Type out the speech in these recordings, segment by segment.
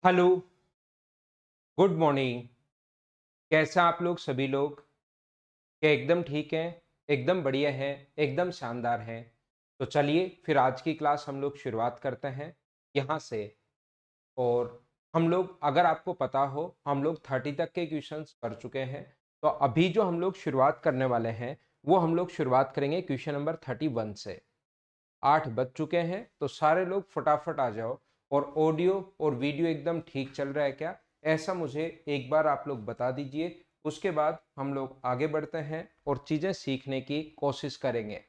Hello, good morning. कैसे हैं आप लोग सभी लोग? क्या एकदम ठीक हैं? एकदम बढ़िया हैं, एकदम शानदार हैं। तो चलिए फिर आज की क्लास हम लोग शुरुआत करते हैं यहाँ से। और हम लोग अगर आपको पता हो हम लोग 30 तक के क्वेश्चंस कर चुके हैं। तो अभी जो हम लोग शुरुआत करने वाले हैं वो हम लोग शुरुआत करेंगे क्वेश्चन नंबर 31 से। 8 बज चुके हैं तो सारे लोग फटाफट आ जाओ। और ऑडियो और वीडियो एकदम ठीक चल रहा है क्या, ऐसा मुझे एक बार आप लोग बता दीजिए। उसके बाद हम लोग आगे बढ़ते हैं और चीज़ें सीखने की कोशिश करेंगे।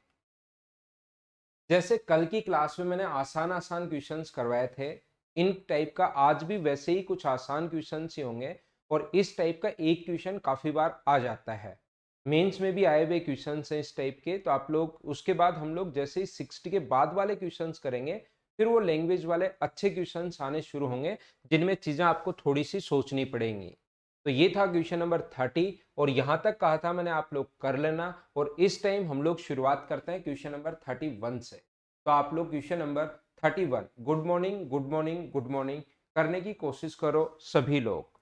जैसे कल की क्लास में मैंने आसान आसान क्वेश्चंस करवाए थे, इन टाइप का आज भी वैसे ही कुछ आसान क्वेश्चंस ही होंगे। और इस टाइप का एक क्वेश्चन काफ़ी बार आ जाता है, मेंस में भी आए हुए क्वेश्चंस हैं इस टाइप के। तो आप लोग उसके बाद हम लोग जैसे ही 60 के बाद वाले क्वेश्चंस करेंगे, फिर वो लैंग्वेज वाले अच्छे क्वेश्चंस आने शुरू होंगे, जिनमें चीज़ें आपको थोड़ी सी सोचनी पड़ेंगी। तो ये था क्वेश्चन नंबर 30 और यहाँ तक कहा था मैंने आप लोग कर लेना। और इस टाइम हम लोग शुरुआत करते हैं क्वेश्चन नंबर 31 से। तो आप लोग question number 31 good morning good morning good morning करने की कोशिश करो सभी लोग।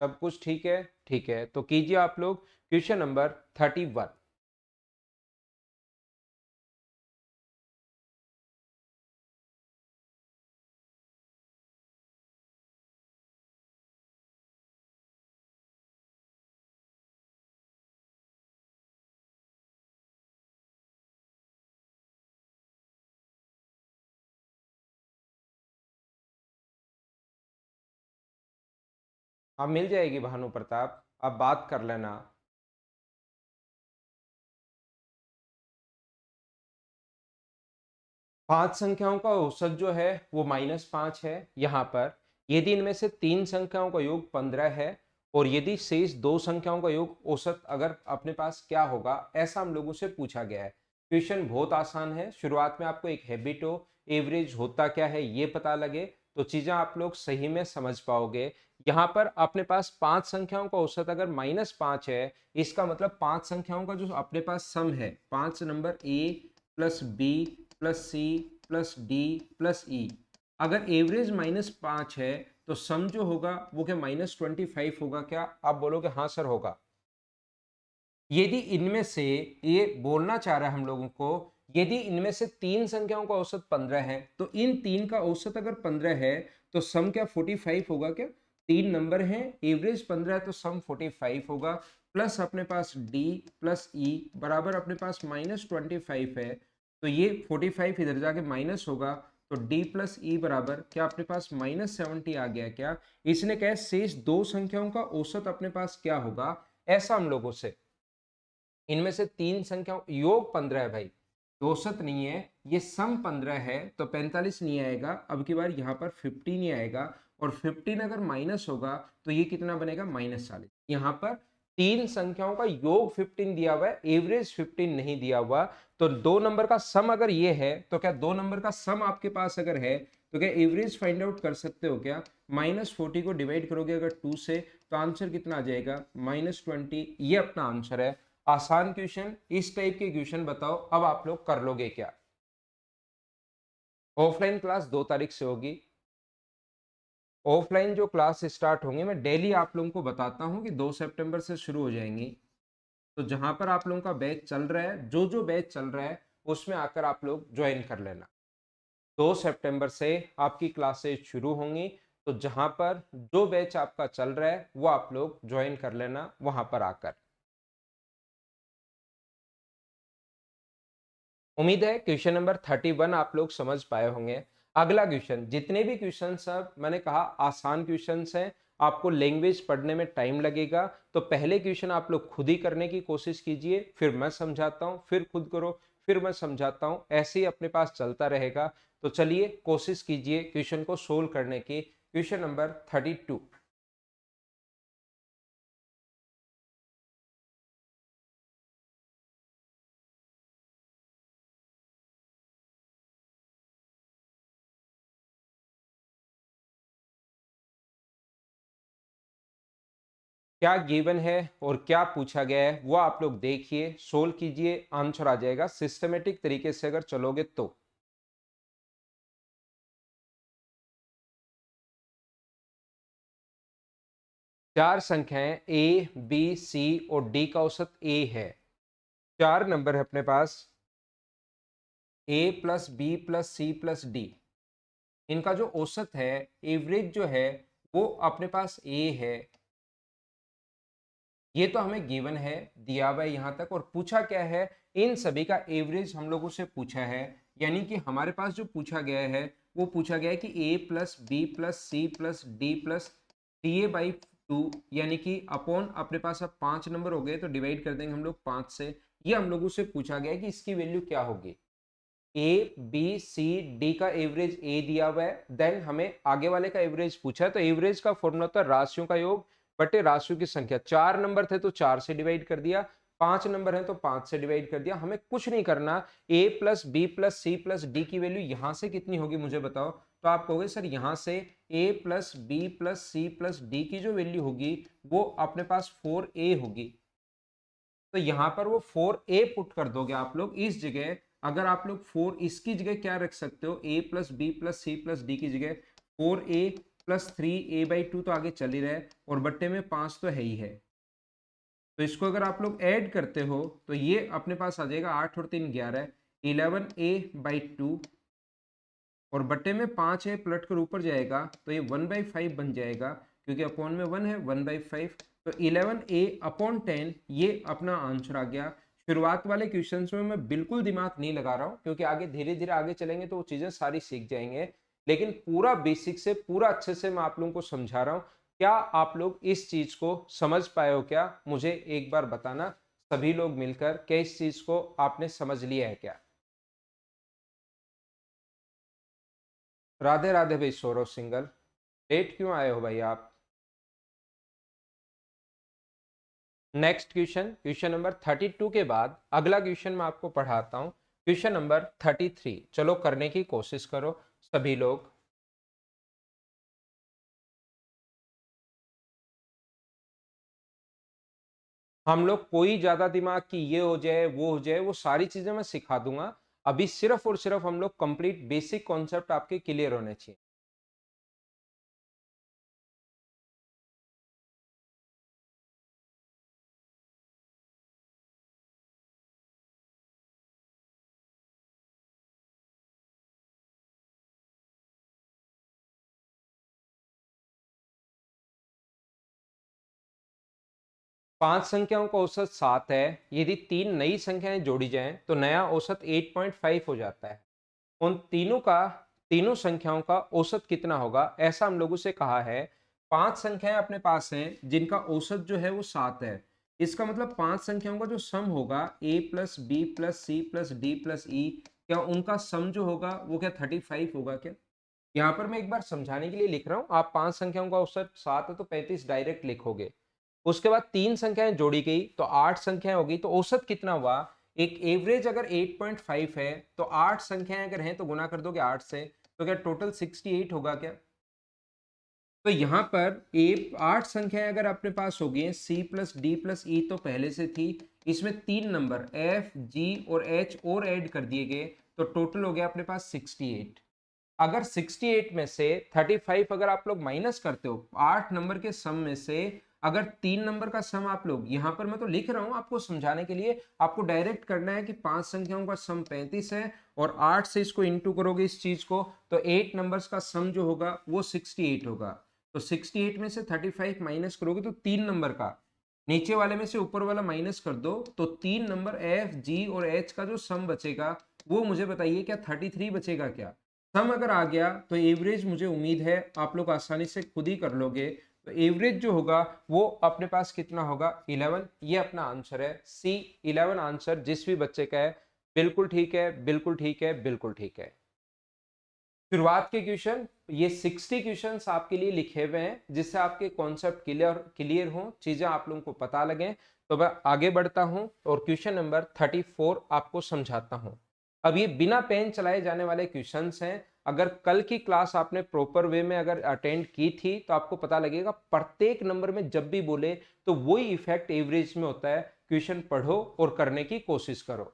सब कुछ ठीक है? ठीक है, तो कीजिए आप लोग क्वेश्चन नंबर 31। हाँ, मिल जाएगी भानु प्रताप, आप बात कर लेना। 5 संख्याओं का औसत जो है वो -5 है यहाँ पर। यदि इनमें से 3 संख्याओं का योग 15 है और यदि शेष 2 संख्याओं का योग औसत अगर अपने पास क्या होगा, ऐसा हम लोगों से पूछा गया है। क्वेश्चन बहुत आसान है। शुरुआत में आपको एक हैबिट हो, एवरेज होता क्या है ये पता लगे, तो चीजें आप लोग सही में समझ पाओगे। यहाँ पर अपने पास 5 संख्याओं का औसत अगर -5 है, इसका मतलब 5 संख्याओं का जो अपने पास सम है, 5 number A plus B plus C plus D plus E, अगर एवरेज -5 है तो सम जो होगा वो क्या -25 होगा क्या? आप बोलोगे हाँ सर होगा। यदि इनमें से, ये बोलना चाह रहा है हम लोगों को, यदि इनमें से 3 संख्याओं का औसत 15 है तो इन 3 का औसत अगर 15 है तो सम क्या 45 होगा क्या? 3 नंबर हैं, एवरेज 15 है तो सम 45 होगा। प्लस अपने पास d प्लस ई बराबर अपने पास -25 है, तो ये 45 इधर जाके माइनस होगा। तो d प्लस ई बराबर क्या अपने पास -70 आ गया क्या? इसने कहा शेष 2 संख्याओं का औसत अपने पास क्या होगा, ऐसा हम लोगों से। इनमें से 3 संख्या योग 15 है भाई, औसत नहीं है, ये सम 15 है तो 45 नहीं आएगा। अब की बार यहाँ पर 15 ही आएगा और 15 अगर माइनस होगा तो ये कितना बनेगा -40। यहाँ पर 3 संख्याओं का योग 15 दिया हुआ है, एवरेज 15 नहीं दिया हुआ। तो 2 नंबर का सम अगर ये है तो क्या 2 नंबर का सम आपके पास अगर है तो क्या एवरेज फाइंड आउट कर सकते हो क्या? -40 को डिवाइड करोगे अगर 2 से तो आंसर कितना आ जाएगा -20। ये अपना आंसर है। आसान क्वेश्चन, इस टाइप के क्वेश्चन बताओ अब आप लोग कर लोगे क्या? ऑफलाइन क्लास 2 तारीख से होगी। ऑफलाइन जो क्लास स्टार्ट होंगे मैं डेली आप लोगों को बताता हूं कि 2 सितंबर से शुरू हो जाएंगी। तो जहां पर आप लोगों का बैच चल रहा है, जो जो बैच चल रहा है उसमें आकर आप लोग ज्वाइन कर लेना। 2 सितंबर से आपकी क्लासेस शुरू होंगी। तो जहां पर जो बैच आपका चल रहा है वो आप लोग ज्वाइन कर लेना वहां पर आकर। उम्मीद है क्वेश्चन नंबर 31 आप लोग समझ पाए होंगे। अगला क्वेश्चन, जितने भी क्वेश्चन सब मैंने कहा आसान क्वेश्चंस हैं, आपको लैंग्वेज पढ़ने में टाइम लगेगा। तो पहले क्वेश्चन आप लोग खुद ही करने की कोशिश कीजिए, फिर मैं समझाता हूँ, फिर खुद करो, फिर मैं समझाता हूँ, ऐसे ही अपने पास चलता रहेगा। तो चलिए कोशिश कीजिए क्वेश्चन को सोल्व करने की। Question number 32। क्या गिवन है और क्या पूछा गया है वो आप लोग देखिए, सोल्व कीजिए, आंसर आ जाएगा सिस्टमेटिक तरीके से अगर चलोगे तो। चार संख्याएं ए बी सी और डी का औसत ए है। चार नंबर है अपने पास A plus B plus C plus D. इनका जो औसत है, एवरेज जो है, वो अपने पास ए है। ये तो हमें गिवन है, दिया हुआ है यहां तक। और पूछा क्या है, इन सभी का एवरेज हम लोगों से पूछा है। यानी कि हमारे पास जो पूछा गया है वो पूछा गया है कि A plus B plus C plus D plus D A by 2, यानी कि अपॉन अपने पास अब 5 नंबर हो गए तो डिवाइड कर देंगे हम लोग 5 से। ये हम लोगों से पूछा गया है कि इसकी वैल्यू क्या होगी। ए बी सी डी का एवरेज ए दिया हुआ है, देन हमें आगे वाले का एवरेज पूछा है। तो एवरेज का फॉर्मूला होता है राशियों का योग बटे राशियों की संख्या। चार नंबर थे तो 4 से डिवाइड कर दिया, 5 नंबर है तो 5 से डिवाइड कर दिया। हमें कुछ नहीं करना। A plus B plus C plus D की वैल्यू यहां से कितनी होगी मुझे बताओ। तो आप कहोगे सर यहां से A plus B plus C plus D की जो वैल्यू होगी वो अपने पास 4a होगी। तो यहां पर वो 4a पुट कर दोगे आप लोग इस जगह। अगर आप लोग 4 इसकी जगह क्या रख सकते हो, a plus B plus C plus D की जगह 4a प्लस 3a/2 तो आगे चल ही रहा है, और बट्टे में 5 तो है ही है। तो इसको अगर आप लोग ऐड करते हो तो ये अपने पास आ जाएगा 8 और 3 11, 11a/2, और बट्टे में 5 है, पलट कर ऊपर जाएगा तो ये 1/5 बन जाएगा, क्योंकि अपॉन में 1 है, 1/5। तो 11a/10 ये अपना आंसर आ गया। शुरुआत वाले क्वेश्चंस में मैं बिल्कुल दिमाग नहीं लगा रहा हूँ, क्योंकि आगे धीरे धीरे आगे चलेंगे तो वो चीजें सारी सीख जाएंगे। लेकिन पूरा बेसिक से पूरा अच्छे से मैं आप लोगों को समझा रहा हूँ। क्या आप लोग इस चीज को समझ पाए हो? क्या मुझे एक बार बताना, सभी लोग मिलकर, क्या इस चीज को आपने समझ लिया है क्या? राधे राधे भाई सौरव सिंगल, लेट क्यों आए हो भाई आप? नेक्स्ट क्वेश्चन, क्वेश्चन नंबर 32 के बाद अगला क्वेश्चन मैं आपको पढ़ाता हूं, क्वेश्चन नंबर 33। चलो करने की कोशिश करो सभी लोग। हम लोग कोई ज्यादा दिमाग की ये हो जाए वो हो जाए, वो सारी चीजें मैं सिखा दूंगा। अभी सिर्फ और सिर्फ हम लोग कंप्लीट बेसिक कॉन्सेप्ट आपके क्लियर होने चाहिए। 5 संख्याओं का औसत 7 है। यदि तीन नई संख्याएं जोड़ी जाएं तो नया औसत 8.5 हो जाता है। उन तीनों संख्याओं का औसत कितना होगा, ऐसा हम लोगों से कहा है। 5 संख्याएं अपने पास हैं जिनका औसत जो है वो 7 है। इसका मतलब 5 संख्याओं का जो सम होगा, a plus B plus C plus D plus E, क्या उनका सम जो होगा वो क्या 35 होगा क्या? यहाँ पर मैं एक बार समझाने के लिए लिख रहा हूँ। आप 5 संख्याओं का औसत 7 है तो 35 डायरेक्ट लिखोगे। उसके बाद तीन संख्याएं जोड़ी गई तो 8 संख्याएं होगी, तो औसत कितना हुआ? एक एवरेज अगर 8.5 है तो 8 संख्याएं अगर हैं तो गुना कर दोगे 8 से, तो क्या टोटल 68 होगा क्या? तो यहां पर ए 8 संख्याएं अगर अपने पास होगी, सी प्लस डी प्लस ई तो पहले से थी, इसमें तीन नंबर एफ जी और एच और ऐड कर दिए गए, तो टोटल हो गया अपने पास 68। अगर 68 में से 35 अगर आप लोग माइनस करते हो 8 नंबर के सम में से, अगर तीन नंबर का सम आप लोग, यहां पर मैं तो लिख रहा हूं आपको समझाने के लिए, आपको डायरेक्ट करना है कि 5 संख्याओं का सम 35 है और 8 से इसको इंटू करोगे इस चीज को, तो 8 नंबर्स का सम जो होगा वो 68 होगा। तो 68 में से 35 माइनस करोगे तो तीन नंबर का, नीचे वाले में से ऊपर वाला माइनस कर दो, तो तीन नंबर एफ जी और एच का जो सम बचेगा वो मुझे बताइए क्या 33 बचेगा क्या? सम अगर आ गया तो एवरेज मुझे उम्मीद है आप लोग आसानी से खुद ही कर लोगे। तो एवरेज जो होगा वो अपने पास कितना होगा? 11। ये अपना आंसर है सी, 11 आंसर जिस भी बच्चे का है। बिल्कुल ठीक है, बिल्कुल ठीक है, बिल्कुल ठीक है। शुरुआत के क्वेश्चन, ये 60 क्वेश्चंस आपके लिए लिखे हुए हैं जिससे आपके कॉन्सेप्ट क्लियर हो, चीजें आप लोगों को पता लगे। तो मैं आगे बढ़ता हूं और क्वेश्चन नंबर 34 आपको समझाता हूं। अब ये बिना पेन चलाए जाने वाले क्वेश्चंस हैं। अगर कल की क्लास आपने प्रॉपर वे में अगर अटेंड की थी तो आपको पता लगेगा प्रत्येक नंबर में जब भी बोले तो वही इफेक्ट एवरेज में होता है। क्वेश्चन पढ़ो और करने की कोशिश करो।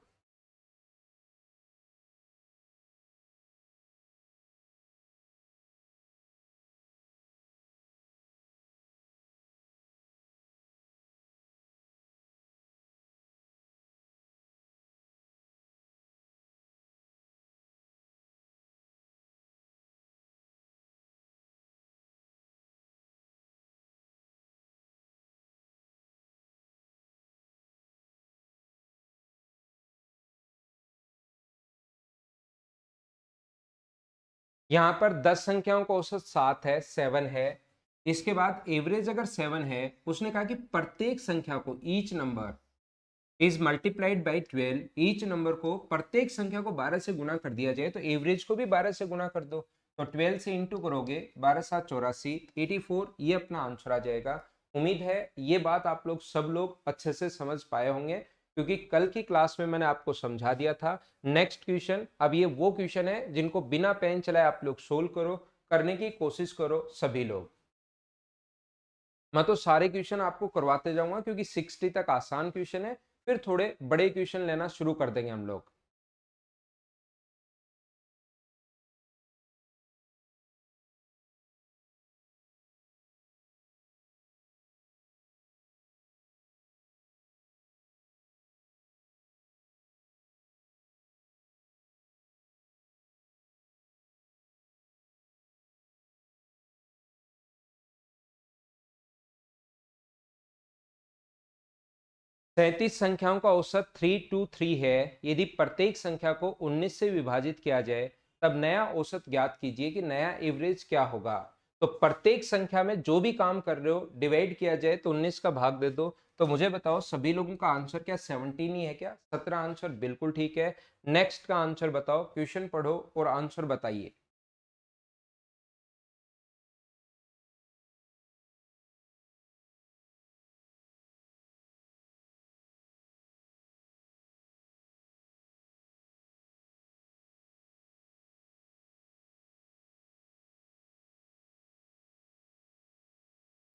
यहाँ पर 10 संख्याओं का औसत 7 है, 7 है। इसके बाद एवरेज अगर 7 है, उसने कहा कि प्रत्येक संख्या को, each number is multiplied by 12, each number को, प्रत्येक संख्या को 12 से गुना कर दिया जाए, तो एवरेज को भी 12 से गुना कर दो। तो 12 से इंटू करोगे, 12 7 84, 84, ये अपना आंसर आ जाएगा। उम्मीद है ये बात आप लोग सब लोग अच्छे से समझ पाए होंगे, क्योंकि कल की क्लास में मैंने आपको समझा दिया था। नेक्स्ट क्वेश्चन, अब ये वो क्वेश्चन है जिनको बिना पेन चलाए आप लोग सोल्व करो, करने की कोशिश करो सभी लोग। मैं तो सारे क्वेश्चन आपको करवाते जाऊंगा, क्योंकि 60 तक आसान क्वेश्चन है, फिर थोड़े बड़े क्वेश्चन लेना शुरू कर देंगे हम लोग। सैंतीस संख्याओं का औसत 323 है। यदि प्रत्येक संख्या को 19 से विभाजित किया जाए, तब नया औसत ज्ञात कीजिए कि नया एवरेज क्या होगा। तो प्रत्येक संख्या में जो भी काम कर रहे हो, डिवाइड किया जाए तो 19 का भाग दे दो। तो मुझे बताओ सभी लोगों का आंसर क्या 17 ही है क्या? 17 आंसर बिल्कुल ठीक है। नेक्स्ट का आंसर बताओ, क्वेश्चन पढ़ो और आंसर बताइए।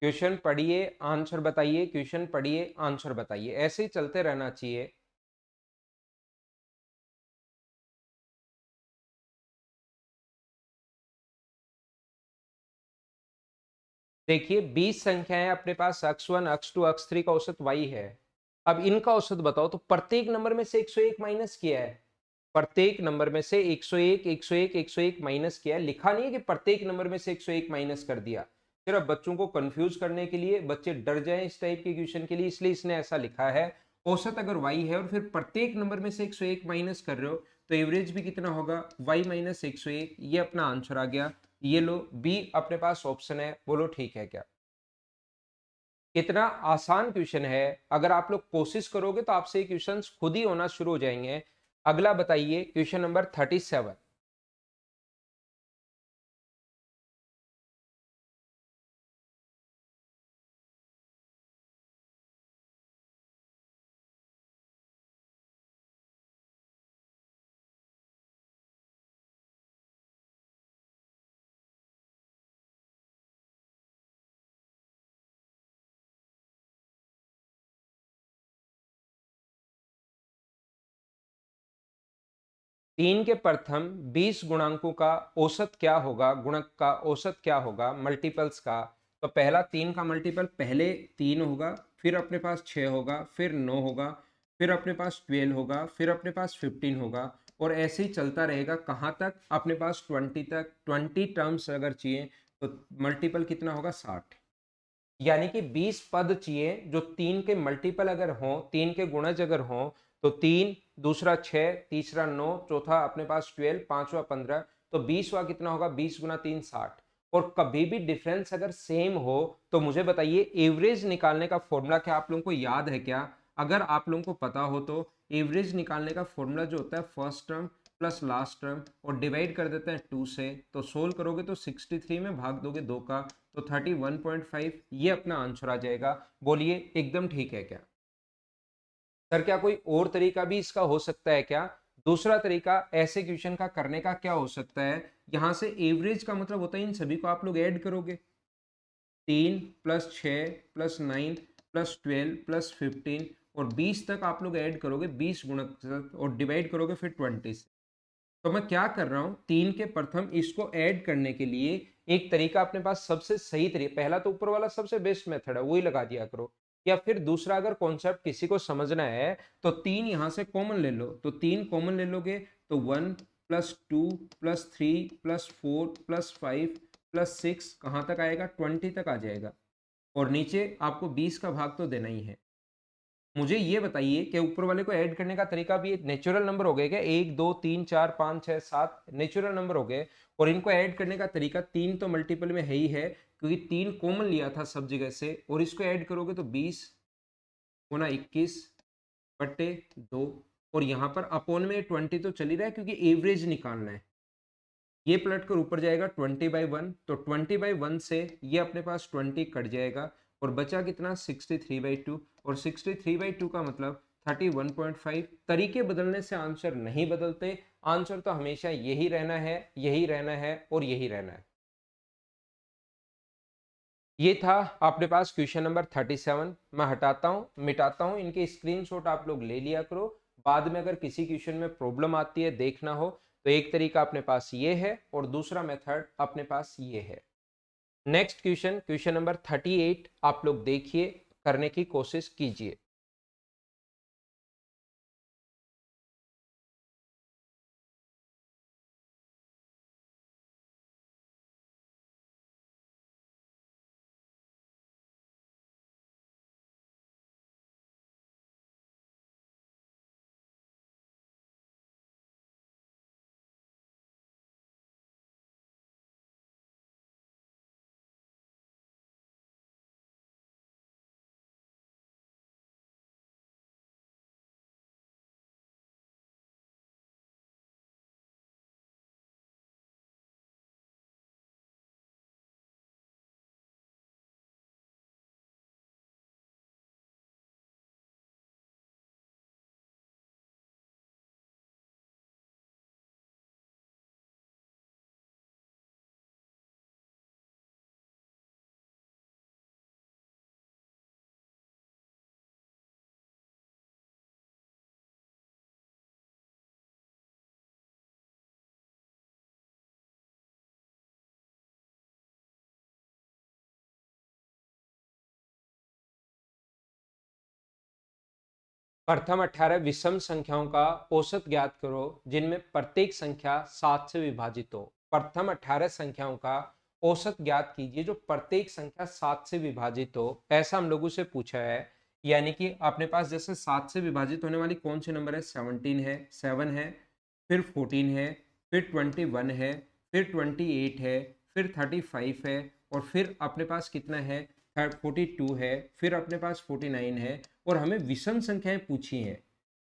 क्वेश्चन पढ़िए, आंसर बताइए, क्वेश्चन पढ़िए, आंसर बताइए, ऐसे ही चलते रहना चाहिए। देखिए 20 संख्याएं अपने पास, x1 x2 x3 का औसत y है। अब इनका औसत बताओ। तो प्रत्येक नंबर में से 101 माइनस किया है, प्रत्येक नंबर में से 101 101 101 माइनस किया है। लिखा नहीं है कि प्रत्येक नंबर में से 101 माइनस कर दिया, सिर्फ बच्चों को कंफ्यूज करने के लिए, बच्चे डर जाएं इस टाइप के क्वेश्चन के लिए, इसलिए इसने ऐसा लिखा है। औसत अगर y है और फिर प्रत्येक नंबर में से 101 माइनस कर रहे हो, तो एवरेज भी कितना होगा, y माइनस 101। ये अपना आंसर आ गया। ये लो, बी अपने पास ऑप्शन है, बोलो ठीक है क्या? कितना आसान क्वेश्चन है। अगर आप लोग कोशिश करोगे तो आपसे क्वेश्चन खुद ही होना शुरू हो जाएंगे। अगला बताइए, क्वेश्चन नंबर 37। तीन के प्रथम 20 गुणांकों का औसत क्या होगा, गुणक का औसत क्या होगा, मल्टीपल्स का। तो पहला 3 का मल्टीपल, पहले 3 होगा, फिर अपने पास 6 होगा, फिर 9 होगा, फिर अपने पास 12 होगा, फिर अपने पास 15 होगा, और ऐसे ही चलता रहेगा। कहाँ तक? अपने पास 20 तक। 20 टर्म्स अगर चाहिए तो मल्टीपल कितना होगा, 60। यानी कि 20 पद चाहिए जो तीन के मल्टीपल अगर हो, तीन के गुणज अगर हो। तो 3, दूसरा 6, तीसरा 9, चौथा अपने पास 12, पांचवा 15। तो 20वां कितना होगा, 20 गुना 3 60। और कभी भी डिफरेंस अगर सेम हो, तो मुझे बताइए एवरेज निकालने का फॉर्मूला क्या आप लोगों को याद है क्या? अगर आप लोगों को पता हो तो एवरेज निकालने का फॉर्मूला जो होता है, first term plus last term, और डिवाइड कर देते हैं 2 से। तो सोल्व करोगे तो 63 में भाग दोगे 2 का, तो 31.5, ये अपना आंसर आ जाएगा। बोलिए एकदम ठीक है क्या? सर क्या कोई और तरीका भी इसका हो सकता है क्या? दूसरा तरीका ऐसे क्वेश्चन का करने का क्या हो सकता है, यहां से एवरेज का मतलब होता है इन सभी को आप लोग ऐड करोगे। 3 प्लस 6 प्लस 9 प्लस 12 प्लस 15 और 20 तक आप लोग ऐड करोगे, 20 गुणक, और डिवाइड करोगे फिर 20 से। तो मैं क्या कर रहा हूं, 3 के प्रथम इसको ऐड करने के लिए एक तरीका अपने पास सबसे सही तरीका, पहला तो ऊपर वाला सबसे बेस्ट मेथड है, वही लगा दिया करो। या फिर दूसरा अगर कॉन्सेप्ट किसी को समझना है, तो 3 यहां से कॉमन ले लो। तो 3 कॉमन ले लोगे तो 1 plus 2 plus 3 plus 4 plus 5 plus 6 कहां तक आएगा, 20 तक आ जाएगा। और नीचे आपको 20 का भाग तो देना ही है। मुझे ये बताइए कि ऊपर वाले को ऐड करने का तरीका भी नेचुरल नंबर हो गए क्या? 1 2 3 4 5 6 7 नेचुरल नंबर हो गए, और इनको ऐड करने का तरीका 3 तो मल्टीपल में है ही है, क्योंकि 3 कॉमन लिया था सब जगह से, और इसको ऐड करोगे तो 20 गुना 21 बट्टे 2, और यहाँ पर अपॉन में 20 तो चल ही रहा है क्योंकि एवरेज निकालना है। ये पलट कर ऊपर जाएगा 20/1, तो 20/1 से ये अपने पास 20 कट जाएगा, और बचा कितना? 63/2, और 63/2 का मतलब 31.5। तरीके बदलने से आंसर नहीं बदलते, आंसर तो हमेशा यही रहना है, यही रहना है और यही रहना है। ये था अपने पास क्वेश्चन नंबर 37। मैं हटाता हूँ, मिटाता हूँ, इनके स्क्रीनशॉट आप लोग ले लिया करो। बाद में अगर किसी क्वेश्चन में प्रॉब्लम आती है, देखना हो, तो एक तरीका अपने पास ये है और दूसरा मेथड अपने पास ये है। नेक्स्ट क्वेश्चन, क्वेश्चन नंबर 38 आप लोग देखिए, करने की कोशिश कीजिए। प्रथम 18 विषम संख्याओं का औसत ज्ञात करो जिनमें प्रत्येक संख्या 7 से विभाजित हो। प्रथम 18 संख्याओं का औसत ज्ञात कीजिए जो प्रत्येक संख्या 7 से विभाजित हो, ऐसा हम लोगों से पूछा है। यानी कि अपने पास जैसे 7 से विभाजित होने वाली कौन से नंबर है? 17 है, 7 है, फिर 14 है, फिर 21 है, फिर 28 है, फिर 35 है, और फिर अपने पास कितना है? 42 है, फिर अपने पास 49 है, और हमें विषम संख्याएं पूछी हैं।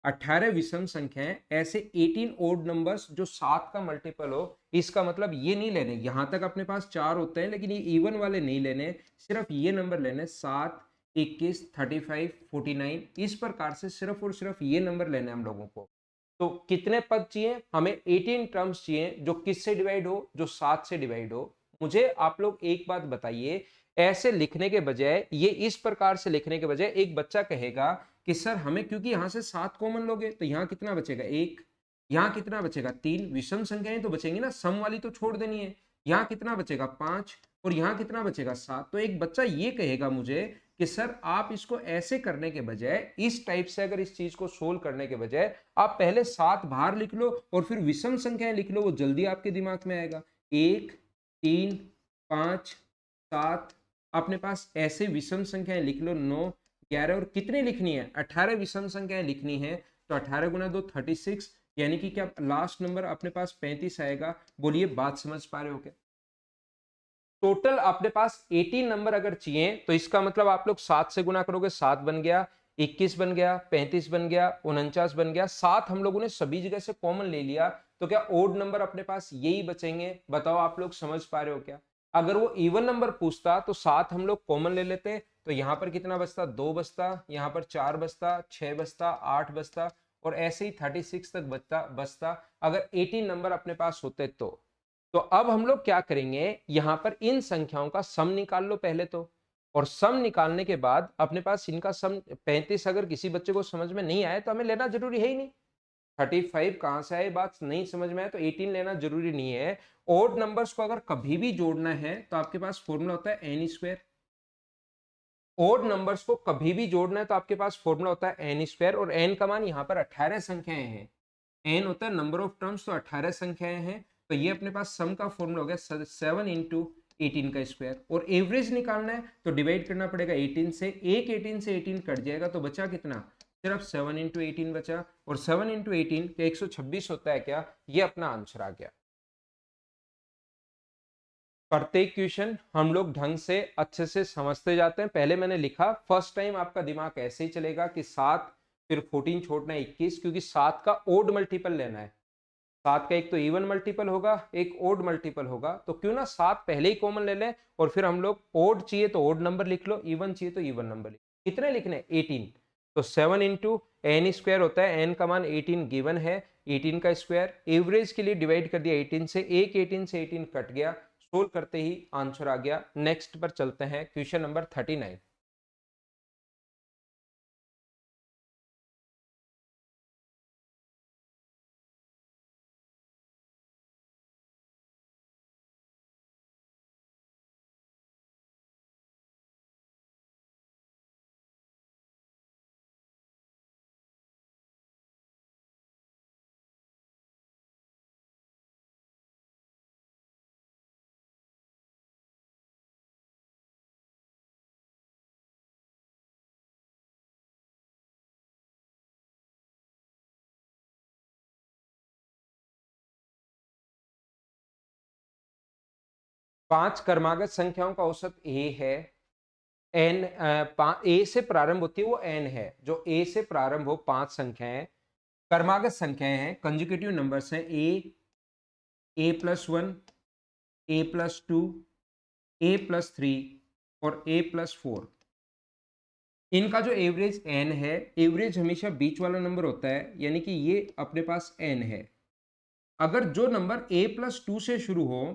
18 विषम संख्याएं, ऐसे 18 ओड नंबर्स जो 7 का मल्टीपल हो। इसका मतलब ये नहीं लेने, यहां तक अपने पास 4 होते हैं लेकिन ये इवन वाले नहीं लेने, सिर्फ ये नंबर लेने 7, 21, 35, 49, इस प्रकार से सिर्फ और सिर्फ ये नंबर लेने हम लोगों को। तो कितने पद चाहिए हमें? 18 टर्म्स चाहिए जो किससे डिवाइड हो? जो 7 से डिवाइड हो। मुझे आप लोग एक बात बताइए, ऐसे लिखने के बजाय, ये इस प्रकार से लिखने के बजाय, एक बच्चा कहेगा कि सर हमें, क्योंकि यहां से 7 कॉमन लोगे तो यहां कितना बचेगा? 1, यहां कितना बचेगा? 3, विषम संख्याएं तो बचेंगी ना, सम वाली तो छोड़ देनी है। यहां कितना बचेगा? 5, और यहां कितना बचेगा? 7। तो एक बच्चा ये कहेगा मुझे कि सर आप इसको ऐसे करने के बजाय, इस टाइप से अगर इस चीज को सोल्व करने के बजाय, आप पहले 7 बाहर लिख लो और फिर विषम संख्याएं लिख लो, वो जल्दी आपके दिमाग में आएगा। 1, 3, 5, 7, अपने पास ऐसे विषम संख्याएं लिख लो, 9, 11, और कितनी लिखनी है? 18 विषम संख्याएं लिखनी है। तो 18 गुना 2 36, यानी कि क्या लास्ट नंबर अपने पास 35 आएगा। बोलिए बात समझ पा रहे हो क्या? टोटल अपने पास 18 नंबर अगर चाहिए तो इसका मतलब आप लोग 7 से गुना करोगे, 7 बन गया, 21 बन गया, 35 बन गया, 49 बन गया। 7 हम लोगों ने सभी जगह से कॉमन ले लिया, तो क्या ओड नंबर अपने पास यही बचेंगे? बताओ आप लोग समझ पा रहे हो क्या? अगर वो इवन नंबर पूछता तो 7 हम लोग कॉमन ले लेते, तो यहां पर कितना बचता? 2 बचता, यहां पर 4 बचता, 6 बचता, 8 बचता, और ऐसे ही 36 तक बचता अगर 18 नंबर अपने पास होते तो अब हम लोग क्या करेंगे, यहां पर इन संख्याओं का सम निकाल लो पहले तो, और सम निकालने के बाद अपने पास इनका सम 35 अगर किसी बच्चे को समझ में नहीं आए तो हमें लेना जरूरी है ही नहीं। 35 कहां से आए, बात नहीं समझ में आए तो 18 लेना जरूरी नहीं है। ओड नंबर्स को अगर कभी भी जोड़ना है तो आपके पास फॉर्मूला होता है एन स्क्वायर। ओड नंबर्स को कभी भी जोड़ना है तो आपके पास फॉर्मूला होता है एन स्क्वायर, और एन का मान यहाँ पर 18 संख्याएं हैं। एन होता है नंबर ऑफ टर्म्स, तो 18 संख्याएं हैं। तो ये अपने पास सम का फॉर्मूला हो गया 7 इंटू 18 का स्क्वायर, और एवरेज निकालना है तो डिवाइड करना पड़ेगा 18 से, एक 18 से 18 कट जाएगा तो बचा कितना, सिर्फ 7 इंटू 18 बचा, और 7 इंटू 18 का 126 होता है क्या, ये अपना आंसर आ गया। प्रत्येक क्वेश्चन हम लोग ढंग से अच्छे से समझते जाते हैं। पहले मैंने लिखा, फर्स्ट टाइम आपका दिमाग ऐसे ही चलेगा कि 7 फिर 14 छोड़ना है 21, क्योंकि 7 का ओड मल्टीपल लेना है। 7 का एक तो इवन मल्टीपल होगा, एक ओड मल्टीपल होगा, तो क्यों ना 7 पहले ही कॉमन ले लें, और फिर हम लोग ओड चाहिए तो ओड नंबर लिख लो, इवन चाहिए तो इवन नंबर लिख लो। कितने लिखने, 18, तो 7 इंटू एन स्क्वायर होता है, एन का मान 18 गिवन है, 18 का स्क्वायर, एवरेज के लिए डिवाइड कर दिया 18 से, एक 18 से 18 कट गया, सोल्व करते ही आंसर आ गया। नेक्स्ट पर चलते हैं, क्वेश्चन नंबर 39। 5 क्रमागत संख्याओं का औसत ए है, एन ए से प्रारंभ होती है वो एन है, जो ए से प्रारंभ हो 5 संख्याएं क्रमागत संख्याएं हैं, कंजुकेटिव नंबर्स हैं, ए प्लस 1, ए प्लस 2, ए प्लस 3 और ए प्लस 4। इनका जो एवरेज एन है, एवरेज हमेशा बीच वाला नंबर होता है, यानी कि ये अपने पास एन है। अगर जो नंबर ए प्लस 2 से शुरू हो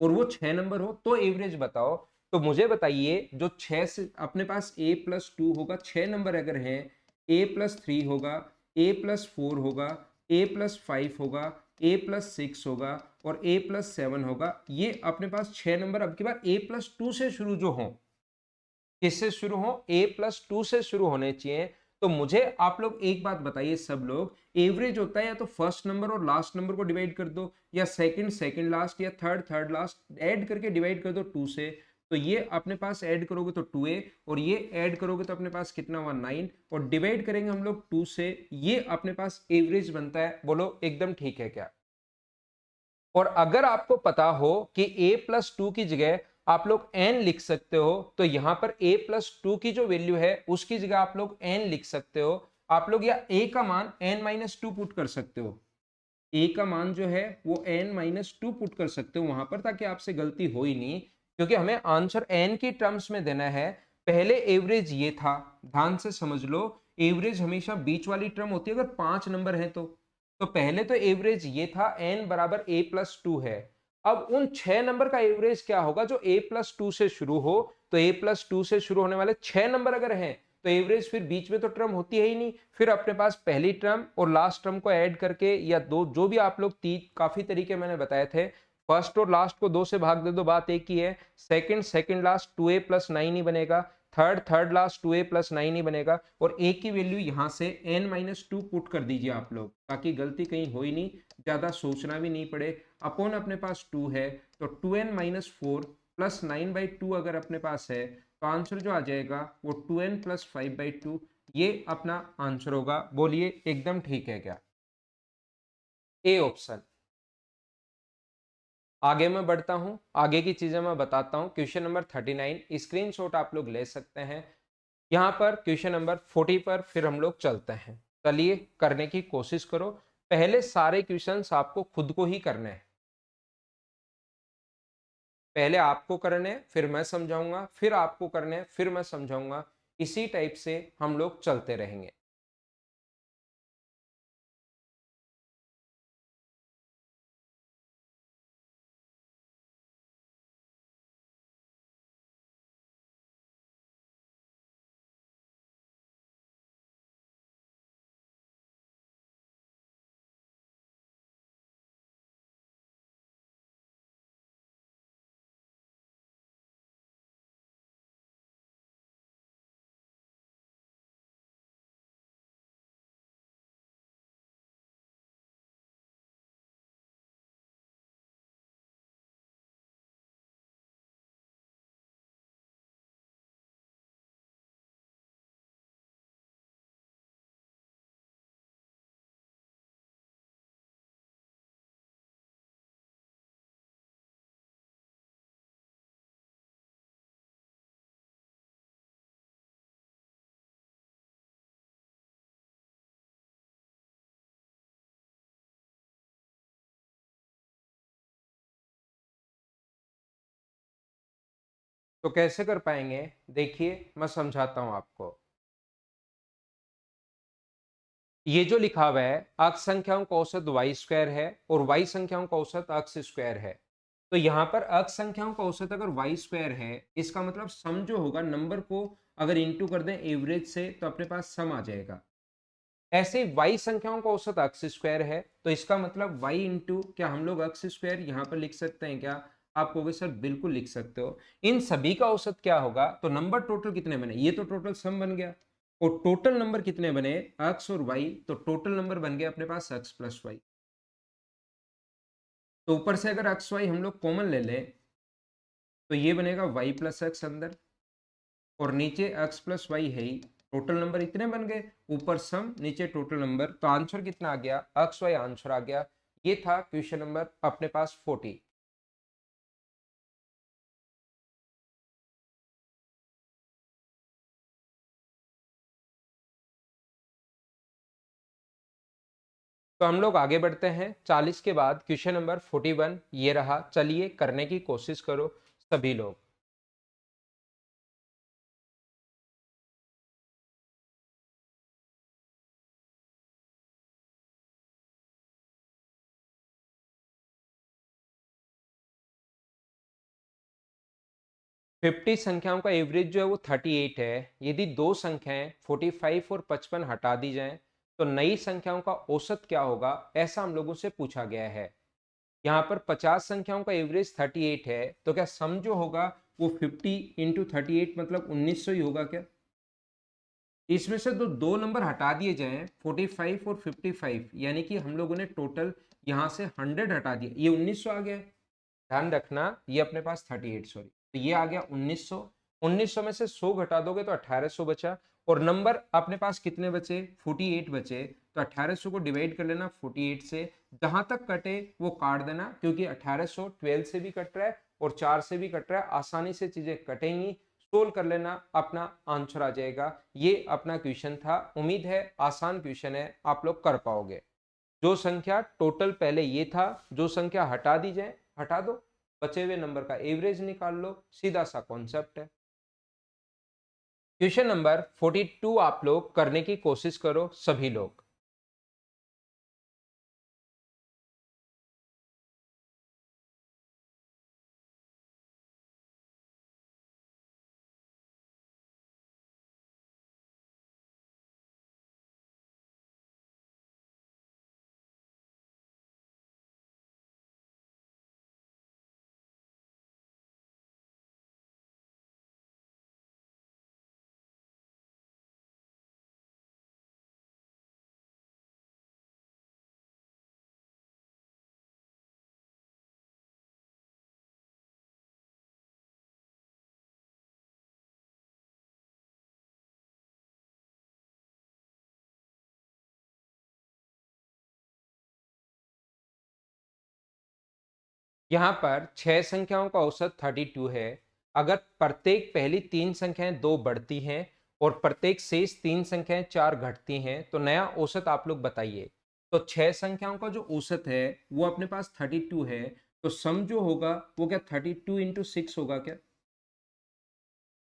और वो 6 नंबर हो तो एवरेज बताओ। तो मुझे बताइए, जो 6 से अपने पास ए प्लस 2 होगा, 6 नंबर अगर हैं, ए प्लस 3 होगा, ए प्लस 4 होगा, ए प्लस 5 होगा, ए प्लस 6 होगा और ए प्लस 7 होगा, ये अपने पास 6 नंबर अब की बार ए प्लस 2 से शुरू जो हो, किससे शुरू हो, ए प्लस 2 से शुरू होने चाहिए। तो मुझे आप लोग एक बात बताइए, सब लोग, एवरेज होता है या तो फर्स्ट नंबर और लास्ट नंबर को डिवाइड कर दो, या सेकंड सेकंड लास्ट, या थर्ड थर्ड लास्ट, ऐड करके डिवाइड कर दो 2 से। तो ये अपने पास ऐड करोगे तो 2a, और ये ऐड करोगे तो अपने पास कितना हुआ 9, और डिवाइड करेंगे हम लोग 2 से, ये अपने पास एवरेज बनता है। बोलो एकदम ठीक है क्या। और अगर आपको पता हो कि a प्लस 2 की जगह आप लोग n लिख सकते हो, तो यहां पर a प्लस 2 की जो वैल्यू है उसकी जगह आप लोग n लिख सकते हो। आप लोग या a का मान n माइनस 2 पुट कर सकते हो, a का मान जो है वो n माइनस 2 पुट कर सकते हो वहां पर, ताकि आपसे गलती हो ही नहीं, क्योंकि हमें आंसर n की टर्म्स में देना है। पहले एवरेज ये था, ध्यान से समझ लो, एवरेज हमेशा बीच वाली टर्म होती है अगर 5 नंबर है तो पहले तो एवरेज ये था n बराबर a प्लस 2 है। अब उन 6 नंबर का एवरेज क्या होगा जो a प्लस 2 से शुरू हो, तो a प्लस 2 से शुरू होने वाले 6 नंबर अगर हैं तो एवरेज फिर बीच में तो टर्म होती है ही नहीं, फिर अपने पास पहली टर्म और लास्ट टर्म को ऐड करके, या दो, जो भी आप लोग काफी तरीके मैंने बताए थे, फर्स्ट और लास्ट को 2 से भाग दे दो, बात एक ही है। Second second last 2a plus 9 ही बनेगा, third third last 2a plus 9 ही बनेगा, और a की वैल्यू यहां से n माइनस 2 पुट कर दीजिए आप लोग, ताकि गलती कहीं हो ही नहीं, ज्यादा सोचना भी नहीं पड़े। अपॉन अपने पास 2 है, तो 2n माइनस 4 प्लस 9/2 अगर अपने पास है, तो आंसर जो आ जाएगा वो 2n प्लस 5/2, ये अपना आंसर होगा। बोलिए एकदम ठीक है क्या, ए ऑप्शन। आगे मैं बढ़ता हूं, आगे की चीजें मैं बताता हूं। क्वेश्चन नंबर 39 स्क्रीनशॉट आप लोग ले सकते हैं। यहां पर क्वेश्चन नंबर 40 पर फिर हम लोग चलते हैं। चलिए करने की कोशिश करो। पहले सारे क्वेश्चंस आपको खुद को ही करने हैं, पहले आपको करने हैं, फिर मैं समझाऊंगा, फिर आपको करने हैं, फिर मैं समझाऊंगा। इसी टाइप से हम लोग चलते रहेंगे। तो कैसे कर पाएंगे, देखिए मैं समझाता हूं आपको। ये जो लिखा हुआ है अक्ष संख्याओं का औसत y स्क्वायर है और y संख्याओं का औसत अक्ष स्क्वायर है। तो यहाँ पर अक्ष संख्याओं का औसत अगर y स्क्वायर है, इसका मतलब सम जो होगा नंबर को अगर इंटू कर दें एवरेज से तो अपने पास सम आ जाएगा। ऐसे y संख्याओं का औसत अक्ष स्क्वायर है, तो इसका मतलब y इंटू क्या हम लोग अक्ष स्क्वायर यहाँ पर लिख सकते हैं क्या? आप कहोगे सर बिल्कुल लिख सकते हो। इन सभी का औसत क्या होगा, तो नंबर टोटल कितने बने, ये तो टोटल सम बन गया, और टोटल नंबर कितने बने x और y, तो टोटल नंबर बन गया अपने पास x प्लस वाई। तो ऊपर से अगर x y हम लोग कॉमन ले लें तो ये बनेगा y प्लस एक्स अंदर, और नीचे x प्लस वाई है ही, टोटल नंबर इतने बन गए, ऊपर सम नीचे टोटल नंबर। तो आंसर कितना आ गया, x y आंसर आ गया। ये था क्वेश्चन नंबर अपने पास 40। तो हम लोग आगे बढ़ते हैं 40 के बाद क्वेश्चन नंबर 41 ये रहा। चलिए करने की कोशिश करो सभी लोग। फिफ्टी संख्याओं का एवरेज जो है वो 38 है। यदि दो संख्याएं 45 और 55 हटा दी जाएं तो नई संख्याओं का औसत क्या होगा, ऐसा हम लोगों से पूछा गया है। यहाँ पर 50 संख्याओं का एवरेज 38 है, तो क्या सम जो होगा वो 50 इंटू 38 मतलब 1900 ही होगा क्या? इसमें से तो दो नंबर हटा दिए जाएं 45 और 55, यानी कि हम लोगों ने टोटल यहाँ से 100 हटा दिया, ये 1900 आ गया। ध्यान रखना ये अपने पास 38, सॉरी, तो ये आ गया 1900। 1900 में से 100 घटा दोगे तो 1800 बचा, और नंबर अपने पास कितने बचे, 48 बचे। तो 1800 को डिवाइड कर लेना 48 से, जहां तक कटे वो काट देना, क्योंकि 1800 12 से भी कट रहा है और 4 से भी कट रहा है, आसानी से चीजें कटेंगी। सोल्व कर लेना, अपना आंसर आ जाएगा। ये अपना क्वेश्चन था। उम्मीद है आसान क्वेश्चन है, आप लोग कर पाओगे। जो संख्या टोटल पहले ये था, जो संख्या हटा दी जाए हटा दो, बचे हुए नंबर का एवरेज निकाल लो, सीधा सा कॉन्सेप्ट है। क्वेश्चन नंबर 42 आप लोग करने की कोशिश करो सभी लोग। यहाँ पर छह संख्याओं का औसत 32 है। अगर प्रत्येक पहली तीन संख्याएं दो बढ़ती हैं और प्रत्येक शेष तीन संख्याएं चार घटती हैं तो नया औसत आप लोग बताइए। तो छह संख्याओं का जो औसत है वो अपने पास 32 है, तो सम जो होगा वो क्या 32 इंटू 6 होगा क्या?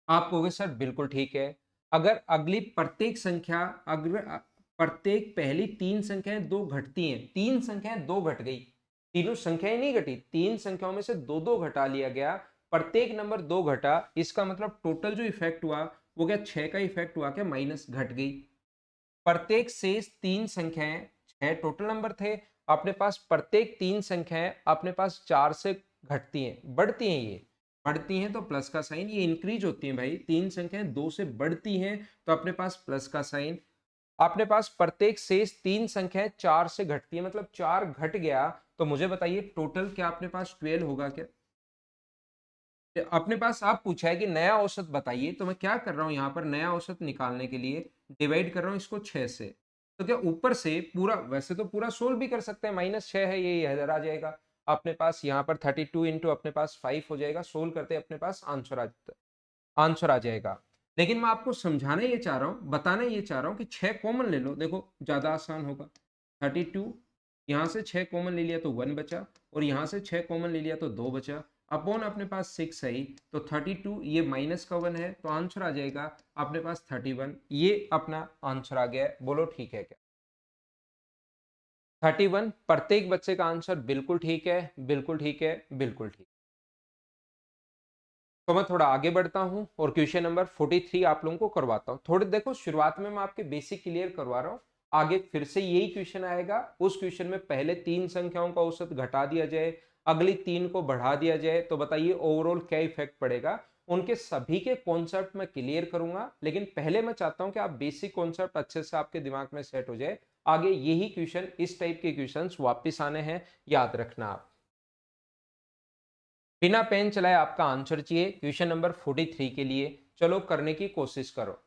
आप कहोगे सर बिल्कुल ठीक है। अगर अगली प्रत्येक संख्या, अगर प्रत्येक पहली तीन संख्याएं दो घटती हैं, तीन संख्याएं दो घट गई, तीनों संख्याएं नहीं घटी, तीन संख्याओं में से दो दो घटा लिया गया, प्रत्येक नंबर दो घटा, इसका मतलब टोटल जो इफेक्ट हुआ वो क्या छह का इफेक्ट हुआ क्या, माइनस घट गई। प्रत्येक शेष तीन संख्याएं, छह टोटल नंबर थे अपने पास, प्रत्येक तीन संख्याएं अपने पास चार से घटती हैं, बढ़ती हैं, ये बढ़ती हैं तो प्लस का साइन, ये इंक्रीज होती हैं भाई, तीन संख्याएं दो से बढ़ती हैं तो अपने पास प्लस का साइन। अपने पास प्रत्येक शेष तीन संख्याएं चार से घटती है, मतलब चार घट गया, तो मुझे बताइए टोटल क्या अपने पास 12 होगा क्या? अपने पास आप पूछा है कि नया औसत बताइए, तो मैं क्या कर रहा हूं यहाँ पर नया औसत निकालने के लिए डिवाइड कर रहा हूं इसको 6 से। तो क्या ऊपर से पूरा, वैसे तो पूरा सोल्व भी कर सकते हैं, -6 है ये इधर आ जाएगा अपने पास, यहाँ पर 32 इंटू अपने पास 5 हो जाएगा, सोल्व करते अपने पास आंसर आ जाएगा। लेकिन मैं आपको समझाना ये चाह रहा हूँ, बताना ये चाह रहा हूँ कि 6 कॉमन ले लो, देखो ज्यादा आसान होगा। 32 यहाँ से 6 कॉमन ले लिया तो 1 बचा, और यहाँ से 6 कॉमन ले लिया तो 2 बचा, अपॉन अपने पास 6 है तो 32, ये माइनस का 1 है तो आंसर आ जाएगा अपने पास 31। ये अपना आंसर आ गया है। बोलो ठीक है क्या? 31 प्रत्येक बच्चे का आंसर बिल्कुल ठीक है, बिल्कुल ठीक है, बिल्कुल ठीक। तो मैं थोड़ा आगे बढ़ता हूं और क्वेश्चन नंबर 43 आप लोगों को करवाता हूं। थोड़े देखो, शुरुआत में मैं आपके बेसिक क्लियर करवा रहा हूं, आगे फिर से यही क्वेश्चन आएगा। उस क्वेश्चन में पहले 3 संख्याओं का औसत घटा दिया जाए, अगली 3 को बढ़ा दिया जाए, तो बताइए ओवरऑल क्या इफेक्ट पड़ेगा। उनके सभी के कॉन्सेप्ट मैं क्लियर करूंगा, लेकिन पहले मैं चाहता हूं कि आप बेसिक कॉन्सेप्ट अच्छे से आपके दिमाग में सेट हो जाए। आगे यही क्वेश्चन, इस टाइप के क्वेश्चन वापिस आने हैं, याद रखना आप। बिना पेन चलाए आपका आंसर चाहिए क्वेश्चन नंबर 43 के लिए। चलो करने की कोशिश करो।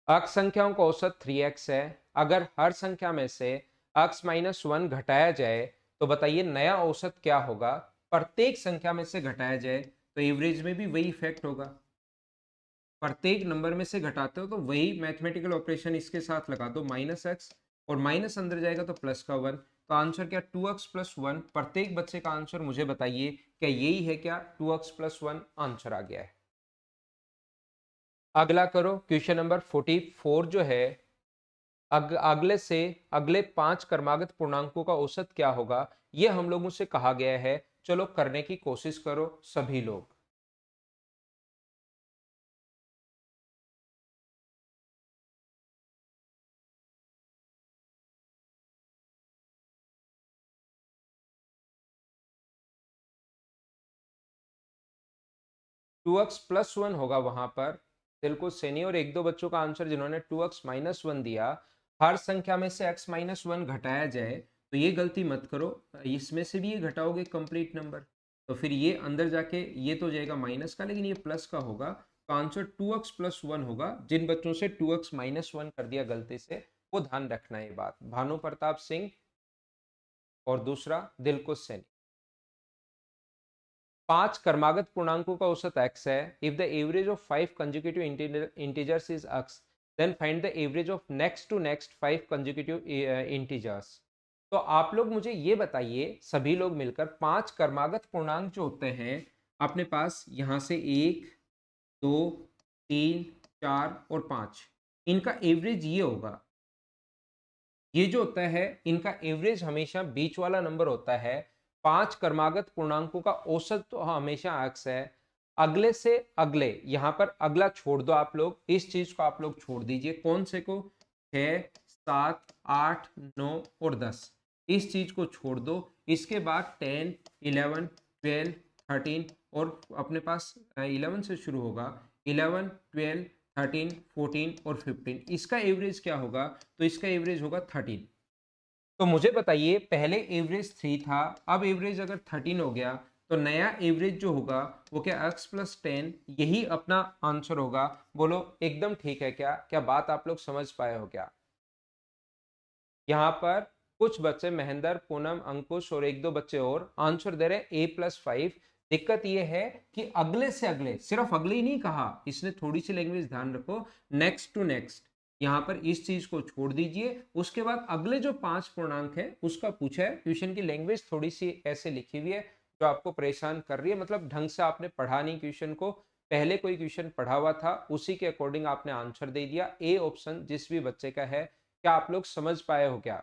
अक्ष संख्याओं का औसत 3x है। अगर हर संख्या में से x माइनस 1 घटाया जाए तो बताइए नया औसत क्या होगा। प्रत्येक संख्या में से घटाया जाए तो एवरेज में भी वही इफेक्ट होगा। प्रत्येक नंबर में से घटाते हो तो वही मैथमेटिकल ऑपरेशन इसके साथ लगा दो, माइनस एक्स, और माइनस अंदर जाएगा तो प्लस का 1। तो आंसर क्या, 2x प्लस 1। प्रत्येक बच्चे का आंसर मुझे बताइए, क्या यही है क्या? 2x प्लस 1 आंसर आ गया है। अगला करो क्वेश्चन नंबर 44 जो है, अगले से अगले 5 क्रमागत पूर्णांकों का औसत क्या होगा, यह हम लोगों से कहा गया है। चलो करने की कोशिश करो सभी लोग। 2x प्लस 1 होगा वहां पर। बिल्कुल सैनी और एक दो बच्चों का आंसर जिन्होंने 2x माइनस 1 दिया, हर संख्या में से x माइनस 1 घटाया जाए तो ये गलती मत करो, इसमें से भी ये घटाओगे कंप्लीट नंबर, तो फिर ये अंदर जाके ये तो जाएगा माइनस का, लेकिन ये प्लस का होगा। तो आंसर 2x प्लस 1 होगा। जिन बच्चों से 2x माइनस 1 कर दिया गलती से, वो ध्यान रखना ये बात। भानु प्रताप सिंह और दूसरा दिलकुश सैनी। 5 क्रमागत पूर्णांकों का औसत x है। If the average of 5 consecutive integers is x, then find the average of next to next 5 consecutive integers. तो आप लोग मुझे ये बताइए, सभी लोग मिलकर 5 क्रमागत पूर्णांक जो होते हैं अपने पास, यहां से 1, 2, 3, 4 और 5, इनका एवरेज ये होगा। ये जो होता है इनका एवरेज हमेशा बीच वाला नंबर होता है। 5 क्रमागत पूर्णांकों का औसत तो हमेशा x है। अगले से अगले, यहां पर अगला छोड़ दो आप लोग, इस चीज को आप लोग छोड़ दीजिए। कौन से को? 6, 7, 8, 9 और 10, इस चीज को छोड़ दो। इसके बाद 10, 11, 12, 13 और अपने पास 11 से शुरू होगा, 11, 12, 13, 14 और 15, इसका एवरेज क्या होगा? तो इसका एवरेज होगा 13। तो मुझे बताइए, पहले एवरेज 3 था, अब एवरेज अगर 13 हो गया, तो नया एवरेज जो होगा वो क्या, x प्लस 10, यही अपना आंसर होगा। बोलो एकदम ठीक है क्या? क्या बात आप लोग समझ पाए हो क्या? यहाँ पर कुछ बच्चे, महेंद्र, पूनम, अंकुश और एक दो बच्चे और आंसर दे रहे a+5। दिक्कत ये है कि अगले से अगले, सिर्फ अगले ही नहीं कहा इसने, थोड़ी सी लैंग्वेज ध्यान रखो, नेक्स्ट टू नेक्स्ट, यहाँ पर इस चीज को छोड़ दीजिए। उसके बाद अगले जो 5 पूर्णांक है उसका पूछा है। क्वेश्चन की लैंग्वेज थोड़ी सी ऐसे लिखी हुई है जो आपको परेशान कर रही है, मतलब ढंग से आपने पढ़ा नहीं क्वेश्चन को। पहले कोई क्वेश्चन पढ़ा हुआ था, उसी के अकॉर्डिंग आपने आंसर दे दिया। ए ऑप्शन जिस भी बच्चे का है, क्या आप लोग समझ पाए हो क्या?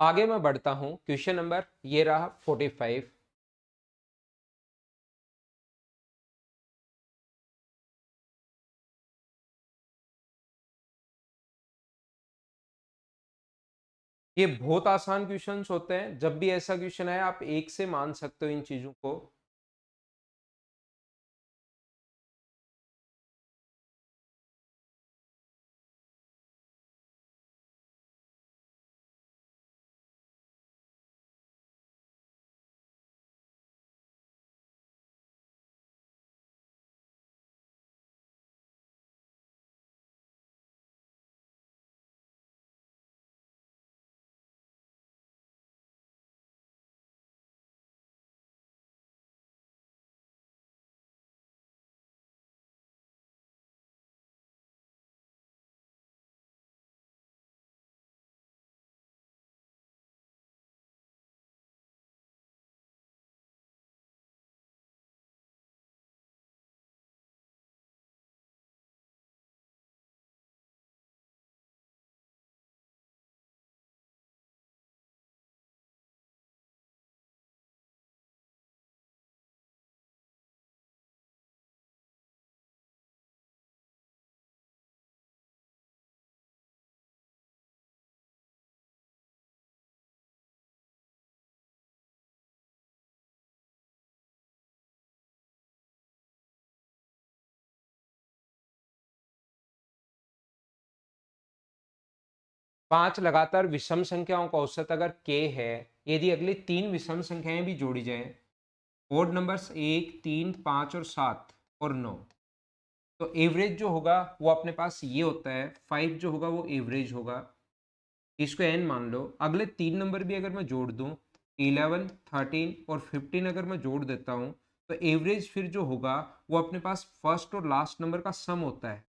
आगे मैं बढ़ता हूं, क्वेश्चन नंबर ये रहा 45। ये बहुत आसान क्वेश्चंस होते हैं, जब भी ऐसा क्वेश्चन आए आप एक से मान सकते हो इन चीजों को। पांच लगातार विषम संख्याओं का औसत अगर k है, यदि अगली तीन विषम संख्याएं भी जोड़ी जाएं, ओड नंबर्स 1, 3, 5 और 7 और 9, तो एवरेज जो होगा वो अपने पास ये होता है 5 जो होगा वो एवरेज होगा। इसको n मान लो। अगले तीन नंबर भी अगर मैं जोड़ दूं 11, 13 और 15 अगर मैं जोड़ देता हूं, तो एवरेज फिर जो होगा वो अपने पास फर्स्ट और लास्ट नंबर का सम होता है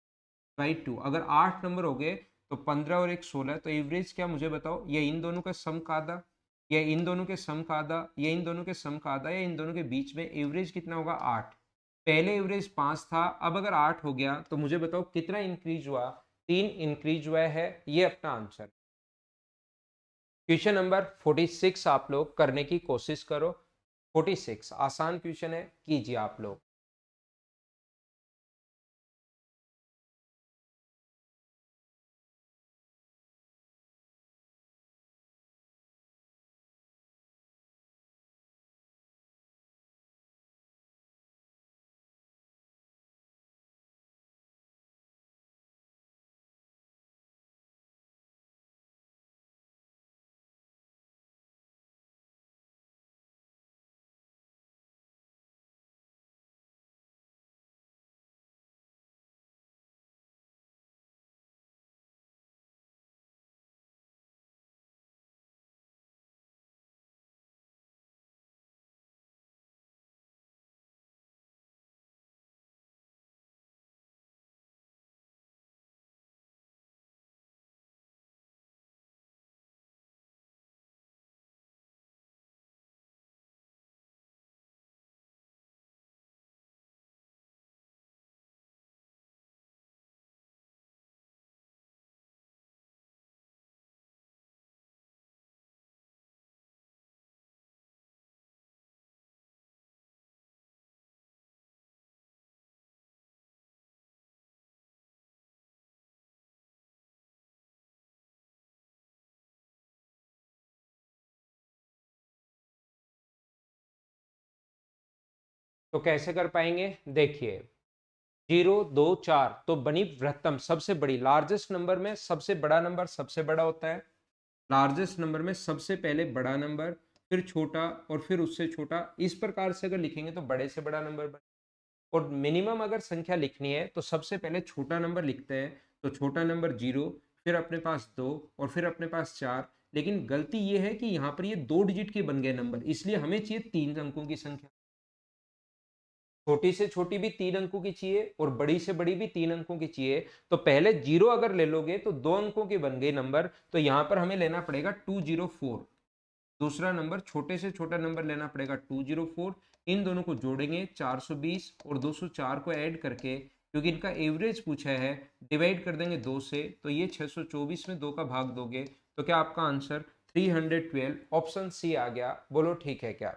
बाई 2। अगर 8 नंबर हो गए तो 15 और एक 16, तो एवरेज क्या मुझे बताओ, ये इन दोनों का सम का आधा, या इन दोनों के सम का आधा, या इन दोनों के सम का आधा, या इन दोनों के बीच में एवरेज कितना होगा 8। पहले एवरेज 5 था, अब अगर 8 हो गया तो मुझे बताओ कितना इंक्रीज हुआ, 3 इंक्रीज हुआ है। ये अपना आंसर। क्वेश्चन नंबर 46 आप लोग करने की कोशिश करो। 46 आसान क्वेश्चन है, कीजिए आप लोग। तो कैसे कर पाएंगे, देखिए 0, 2, 4 तो बनी बृहत्तम सबसे बड़ी, लार्जेस्ट नंबर में सबसे बड़ा नंबर सबसे बड़ा होता है। लार्जेस्ट नंबर में सबसे पहले बड़ा नंबर, फिर छोटा और फिर उससे छोटा। इस प्रकार से अगर लिखेंगे तो बड़े से बड़ा नंबर बने। और मिनिमम अगर संख्या लिखनी है तो सबसे पहले छोटा नंबर लिखते हैं, तो छोटा नंबर 0, फिर अपने पास 2 और फिर अपने पास 4। लेकिन गलती ये है कि यहाँ पर ये 2 डिजिट के बन गए नंबर, इसलिए हमें चाहिए 3 अंकों की संख्या। छोटी से छोटी भी 3 अंकों की चाहिए और बड़ी से बड़ी भी 3 अंकों की चाहिए। तो पहले 0 अगर ले लोगे तो 2 अंकों के बन गए नंबर, तो यहां पर हमें लेना पड़ेगा 204। दूसरा नंबर छोटे से छोटा नंबर लेना पड़ेगा 204। इन दोनों को जोड़ेंगे 420 और 204 को ऐड करके, क्योंकि इनका एवरेज पूछा है, डिवाइड कर देंगे 2 से, तो ये 624 में 2 का भाग दोगे तो क्या आपका आंसर 312 ऑप्शन सी आ गया। बोलो ठीक है क्या।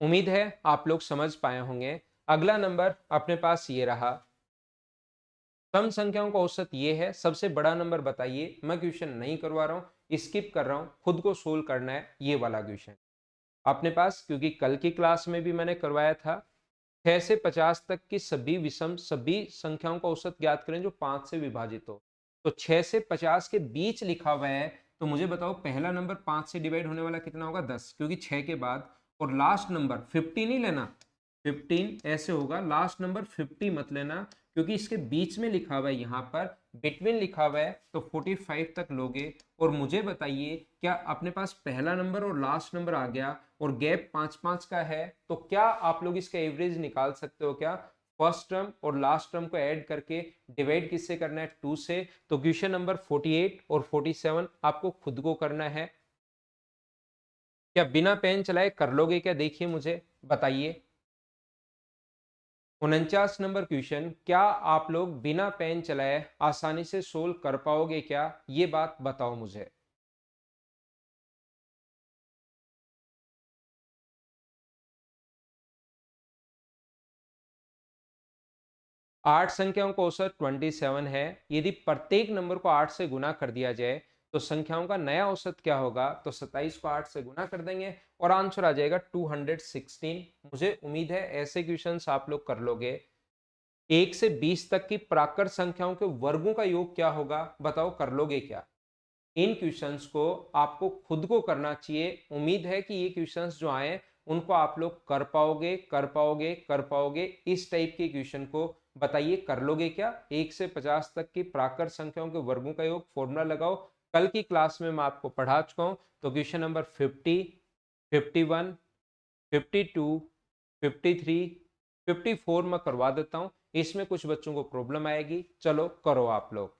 उम्मीद है आप लोग समझ पाए होंगे। अगला नंबर अपने पास ये रहा। सम संख्याओं का औसत ये है, सबसे बड़ा नंबर बताइए। मैं क्वेश्चन नहीं करवा रहा हूँ, स्किप कर रहा हूँ, खुद को सोल्व करना है ये वाला क्वेश्चन अपने पास, क्योंकि कल की क्लास में भी मैंने करवाया था। 6 से 50 तक की सभी विषम सभी संख्याओं का औसत ज्ञात करें जो 5 से विभाजित हो। तो 6 से 50 के बीच लिखा हुआ है, तो मुझे बताओ पहला नंबर 5 से डिवाइड होने वाला कितना होगा? 10, क्योंकि 6 के बाद। और लास्ट नंबर 50 नहीं लेना, 15 ऐसे होगा, लास्ट नंबर 50 मत लेना, क्योंकि इसके बीच में लिखा हुआ है, यहाँ पर बिटवीन लिखा हुआ है, तो 45 तक लोगे। और मुझे बताइए, क्या अपने पास पहला नंबर और लास्ट नंबर आ गया और गैप 5-5 का है, तो क्या आप लोग इसका एवरेज निकाल सकते हो क्या? फर्स्ट टर्म और लास्ट टर्म को ऐड करके डिवाइड किससे करना है? 2 से। तो क्वेश्चन नंबर 48 और 47 आपको खुद को करना है। क्या बिना पेन चलाए कर लोगे क्या? देखिए मुझे बताइए। 49 नंबर क्वेश्चन, क्या आप लोग बिना पेन चलाए आसानी से सोल्व कर पाओगे क्या? ये बात बताओ मुझे। 8 संख्याओं का औसत 27 है। यदि प्रत्येक नंबर को 8 से गुना कर दिया जाए तो संख्याओं का नया औसत क्या होगा? तो 27 को 8 से गुना कर देंगे और आंसर आ जाएगा 216। मुझे उम्मीद है ऐसे क्वेश्चंस आप लोग कर लोगे। 1 से 20 तक की प्राकृत संख्याओं के वर्गों का योग क्या होगा? बताओ कर लोगे क्या? इन क्वेश्चंस को आपको खुद को करना चाहिए। उम्मीद है कि ये क्वेश्चंस जो आए उनको आप लोग कर पाओगे, कर पाओगे, कर पाओगे। इस टाइप के क्वेश्चन को बताइए कर लोगे क्या? 1 से 50 तक की प्राकृत संख्याओं के वर्गों का योग फॉर्मूला लगाओ। कल की क्लास में मैं आपको पढ़ा चुका हूं। तो क्वेश्चन नंबर 50, 51, 52, 53, 54 मैं करवा देता हूं। इसमें कुछ बच्चों को प्रॉब्लम आएगी, चलो करो आप लोग।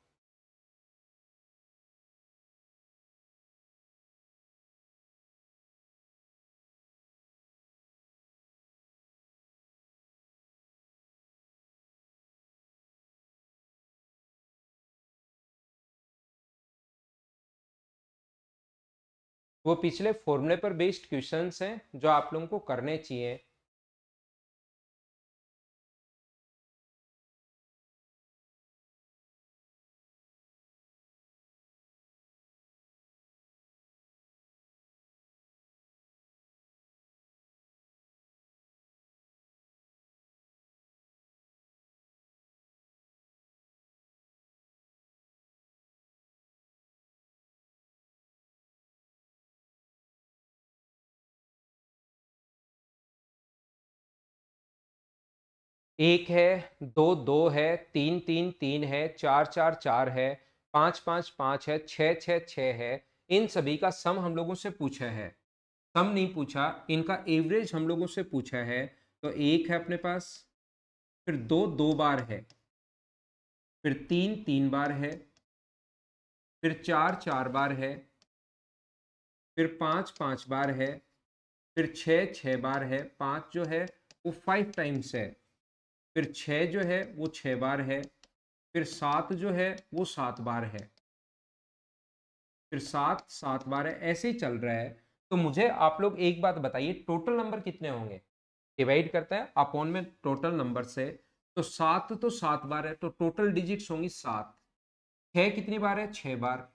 वो पिछले फॉर्मूले पर बेस्ड क्वेश्चंस हैं जो आप लोगों को करने चाहिए। एक है, दो दो है, तीन तीन तीन है, चार चार चार है, पांच पांच पांच है, छह छह छह है। इन सभी का सम हम लोगों से पूछा है। सम नहीं पूछा, इनका एवरेज हम लोगों से पूछा है। तो एक है अपने पास, फिर दो दो बार है, फिर तीन तीन बार है, फिर चार चार बार है, फिर पांच पांच बार है, फिर छह छह बार है। पांच जो है वो 5 टाइम्स है, फिर छह जो है वो 6 बार है, फिर सात जो है वो 7 बार है, फिर सात 7 बार है। ऐसे ही चल रहा है। तो मुझे आप लोग एक बात बताइए, टोटल नंबर कितने होंगे? डिवाइड करते हैं अपॉन में टोटल नंबर से। तो 7 तो 7 बार है, तो टोटल डिजिट्स होंगी 7। छह कितनी बार है? 6 बार।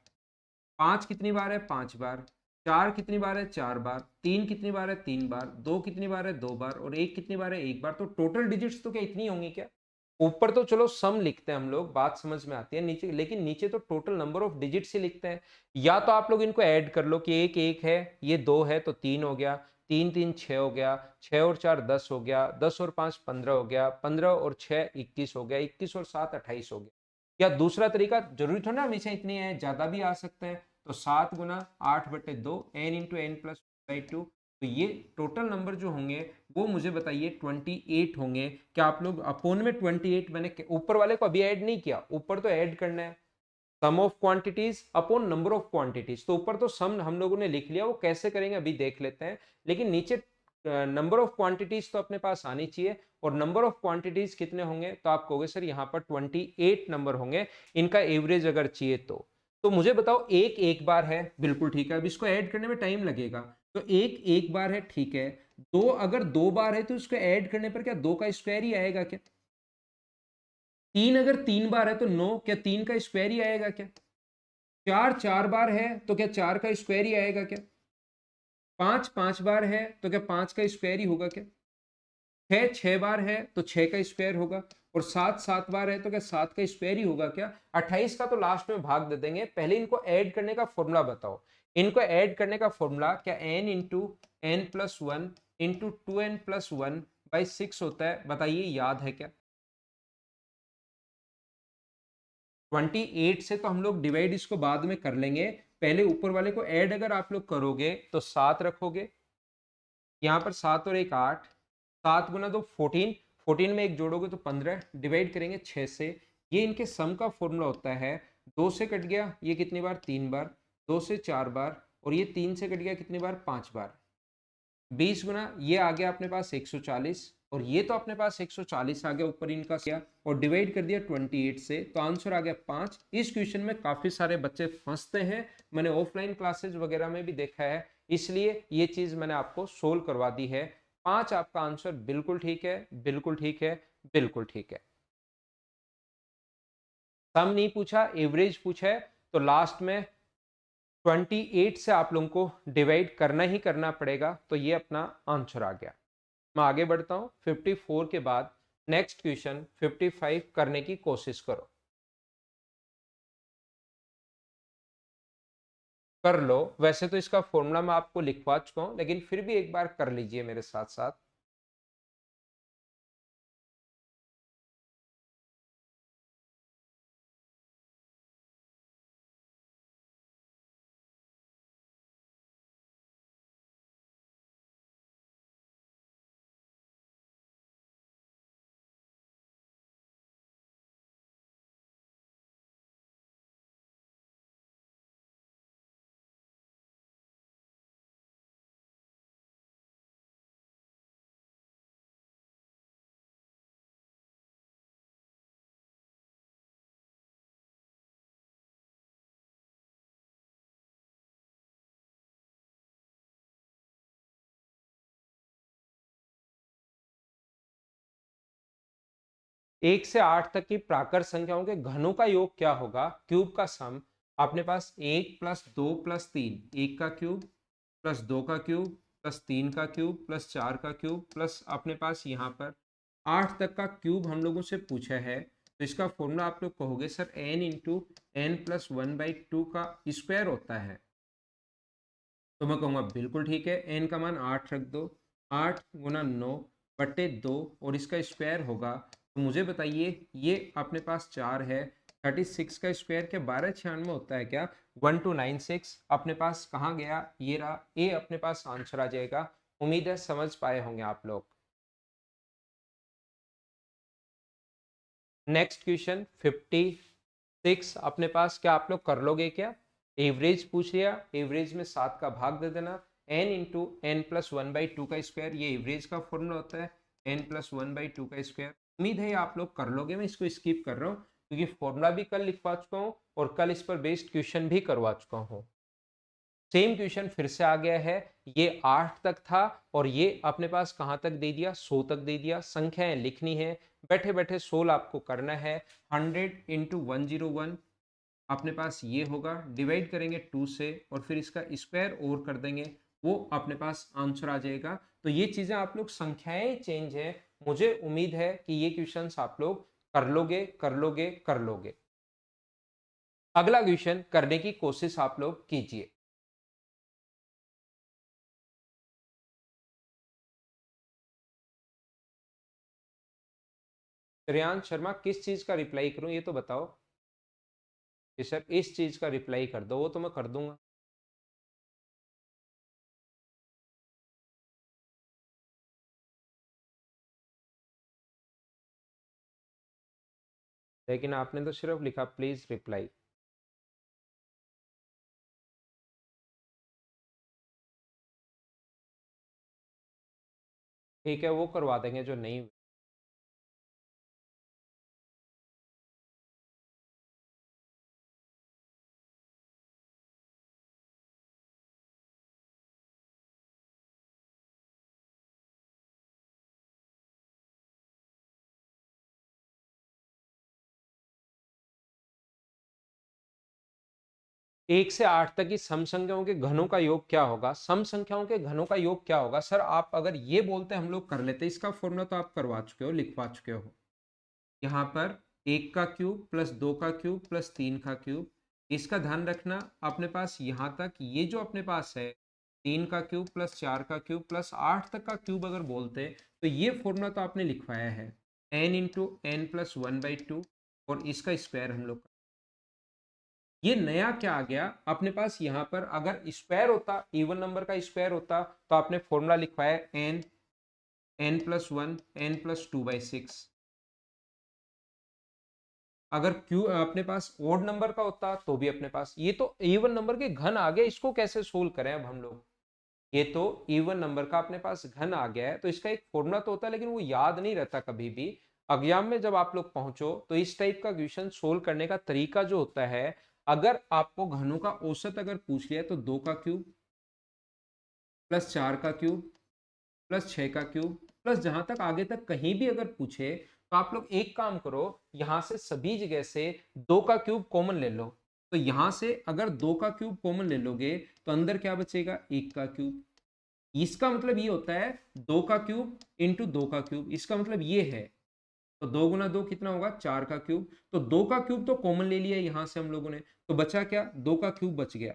पांच कितनी बार है? 5 बार। चार कितनी बार है? 4 बार। तीन कितनी बार है? 3 बार। दो कितनी बार है? 2 बार। और एक कितनी बार है? 1 बार। तो टोटल डिजिट्स तो क्या इतनी होंगी क्या? ऊपर तो चलो सम लिखते हैं हम लोग, बात समझ में आती है, नीचे लेकिन नीचे तो टोटल नंबर ऑफ डिजिट्स ही लिखते हैं। या तो आप लोग इनको ऐड कर लो कि एक एक है, ये दो है तो 3 हो गया, तीन तीन 6 हो गया, 6 और 4 10 हो गया, 10 और 5 15 हो गया, 15 और 6 21 हो गया, 21 और 7 28 हो गया। या दूसरा तरीका, जरूरी थोड़ा ना हमेशा इतनी है, ज्यादा भी आ सकते हैं। तो 7 × 8/2 n × n+2। तो ये टोटल नंबर जो होंगे वो मुझे बताइए 28 होंगे। क्या आप लोग अपोन में 28, मैंने ऊपर वाले को अभी ऐड नहीं किया, ऊपर तो ऐड करना है। Sum of quantities upon number of quantities. तो ऊपर तो सम हम लोगों ने लिख लिया, वो कैसे करेंगे अभी देख लेते हैं। लेकिन नीचे नंबर ऑफ क्वांटिटीज तो अपने पास आनी चाहिए। और नंबर ऑफ क्वांटिटीज कितने होंगे? तो आप कहोगे सर यहाँ पर 28 नंबर होंगे, इनका एवरेज अगर चाहिए तो मुझे बताओ, एक एक बार है, बिल्कुल ठीक है। अब इसको ऐड करने में टाइम लगेगा। तो एक एक बार है, ठीक है। दो अगर 2 बार है तो उसको ऐड करने पर क्या 2 का स्क्वायर ही आएगा क्या? 3 अगर 3 बार है तो 9, क्या 3 का स्क्वायर ही आएगा क्या? 4 4 बार है तो क्या 4 का स्क्वायर ही आएगा क्या? 5 5 बार है तो क्या 5 का स्क्वायर ही होगा क्या? 6 6 बार है तो 6 का स्क्वायर होगा, और 7 7 बार है तो क्या 7 का स्क्वायर ही होगा क्या? 28 का तो लास्ट में भाग दे देंगे, पहले इनको ऐड करने का फॉर्मूला बताओ। इनको ऐड करने का फॉर्मूला क्या n into n plus one into 2n+1/6 होता है, बताइए याद है क्या? 28 से तो हम लोग डिवाइड इसको बाद में कर लेंगे, पहले ऊपर वाले को ऐड अगर आप लोग करोगे तो 7 रखोगे, यहाँ पर 7 और एक 8, 7 गुना 2 14, 14 में एक जोड़ोगे तो 15, डिवाइड करेंगे 6 से। ये इनके सम का फॉर्मूला होता है, 2 से कट गया ये कितनी बार? 3 बार, 2 से 4 बार, और ये 3 से कट गया कितनी बार? 5 बार। 20 गुना ये आ गया अपने पास 140, और ये तो अपने पास 140 आ गया, ऊपर इनका किया और डिवाइड कर दिया 28 से, तो आंसर आ गया 5। इस क्वेश्चन में काफी सारे बच्चे फंसते हैं, मैंने ऑफलाइन क्लासेस वगैरह में भी देखा है, इसलिए ये चीज मैंने आपको सोल्व करवा दी है। 5 आपका आंसर बिल्कुल ठीक है, बिल्कुल ठीक है, बिल्कुल ठीक है। सम नहीं पूछा, एवरेज पूछा है, तो लास्ट में 28 से आप लोगों को डिवाइड करना ही करना पड़ेगा, तो ये अपना आंसर आ गया। मैं आगे बढ़ता हूं, 54 के बाद नेक्स्ट क्वेश्चन 55 करने की कोशिश करो। कर लो, वैसे तो इसका फॉर्मूला मैं आपको लिखवा चुका हूं, लेकिन फिर भी एक बार कर लीजिए मेरे साथ साथ। एक से 8 तक की प्राकृत संख्याओं के घनों का योग क्या होगा? क्यूब का सम, अपने पास 1 प्लस 2 प्लस 3, 1 का क्यूब प्लस 2 का क्यूब प्लस 3 का क्यूब प्लस 4 का क्यूब प्लस अपने पास यहाँ पर 8 तक का क्यूब हम लोगों से पूछा है, तो इसका फॉर्मूला आप लोग कहोगे सर n इंटू n+1/2 का स्क्वायर होता है, तो मैं कहूँगा बिल्कुल ठीक है, n का मान 8 रख दो, 8 गुना 9/2 और इसका स्क्वायर होगा, तो मुझे बताइए ये अपने पास 4 है, 36 का स्क्वायर क्या 1296 होता है क्या? 1296 अपने पास कहाँ गया? ये रहा, ए अपने पास आंसर आ जाएगा। उम्मीद है समझ पाए होंगे आप लोग। नेक्स्ट क्वेश्चन 56 अपने पास, क्या आप लोग कर लोगे क्या? एवरेज पूछ लिया, एवरेज में 7 का भाग दे देना, n इंटू n+1/2 का स्क्वायर, ये एवरेज का फॉर्मूला होता है, n+1/2 का स्क्वायर। उम्मीद है आप लोग कर लोगे, मैं इसको स्किप कर रहा हूँ क्योंकि फॉर्मूला भी कल लिखवा चुका हूँ और कल इस पर बेस्ड क्वेश्चन भी करवा चुका हूँ। सेम क्वेश्चन फिर से आ गया है, ये 8 तक था और ये अपने पास कहाँ तक दे दिया? 100 तक दे दिया। संख्याएं लिखनी है, बैठे बैठे सोल्व आपको करना है। 100 इंटू 101 अपने पास ये होगा, डिवाइड करेंगे 2 से और फिर इसका स्क्वायर और कर देंगे, वो अपने पास आंसर आ जाएगा। तो ये चीजें आप लोग, संख्याएं चेंज है, मुझे उम्मीद है कि ये क्वेश्चन आप लोग कर लोगे, कर लोगे, कर लोगे। अगला क्वेश्चन करने की कोशिश आप लोग कीजिए। श्रेयांश शर्मा, किस चीज का रिप्लाई करूं ये तो बताओ। कि सर इस चीज का रिप्लाई कर दो, वो तो मैं कर दूंगा। लेकिन आपने तो सिर्फ लिखा प्लीज रिप्लाई। ठीक है, वो करवा देंगे जो नहीं 1 से 8 तक की सम संख्याओं के घनों का योग क्या होगा? सम संख्याओं के घनों का योग क्या होगा? सर आप अगर ये बोलते हम लोग कर लेते, इसका फॉर्मूला तो आप करवा चुके हो, लिखवा चुके हो। यहाँ पर 1 का क्यूब प्लस 2 का क्यूब प्लस 3 का क्यूब, इसका ध्यान रखना अपने पास यहाँ तक ये जो अपने पास है 3 का क्यूब प्लस 4 का क्यूब प्लस 8 तक का क्यूब अगर बोलते तो ये फॉर्मूला तो आपने लिखवाया है n इंटू एन प्लस 1/2 और इसका स्क्वायर हम लोग। ये नया क्या आ गया अपने पास? यहाँ पर अगर स्क्वायर होता, इवन नंबर का स्क्वायर होता, तो आपने फॉर्मूला लिखवाया n प्लस 1 n प्लस 2/6। अगर क्यू अपने पास ओड नंबर का होता तो भी अपने पास, ये तो इवन नंबर के घन आ गए, इसको कैसे सोल्व करें अब हम लोग? ये तो इवन नंबर का अपने पास घन आ गया है, तो इसका एक फॉर्मूला तो होता है लेकिन वो याद नहीं रहता कभी भी। एग्जाम में जब आप लोग पहुंचो तो इस टाइप का क्वेश्चन सोल्व करने का तरीका जो होता है, अगर आपको घनों का औसत अगर पूछ लिया तो 2 का क्यूब प्लस 4 का क्यूब प्लस 6 का क्यूब प्लस जहां तक आगे तक कहीं भी अगर पूछे तो आप लोग एक काम करो, यहां से सभी जगह से 2 का क्यूब कॉमन ले लो। तो यहां से अगर 2 का क्यूब कॉमन ले लोगे तो अंदर क्या बचेगा? 1 का क्यूब। इसका मतलब ये होता है 2 का क्यूब इंटू 2 का क्यूब, इसका मतलब ये है। तो 2 गुना 2 कितना होगा? 4 का क्यूब। तो 2 का क्यूब तो कॉमन ले लिया यहां से हम लोगों ने, तो बचा क्या? 2 का क्यूब बच गया।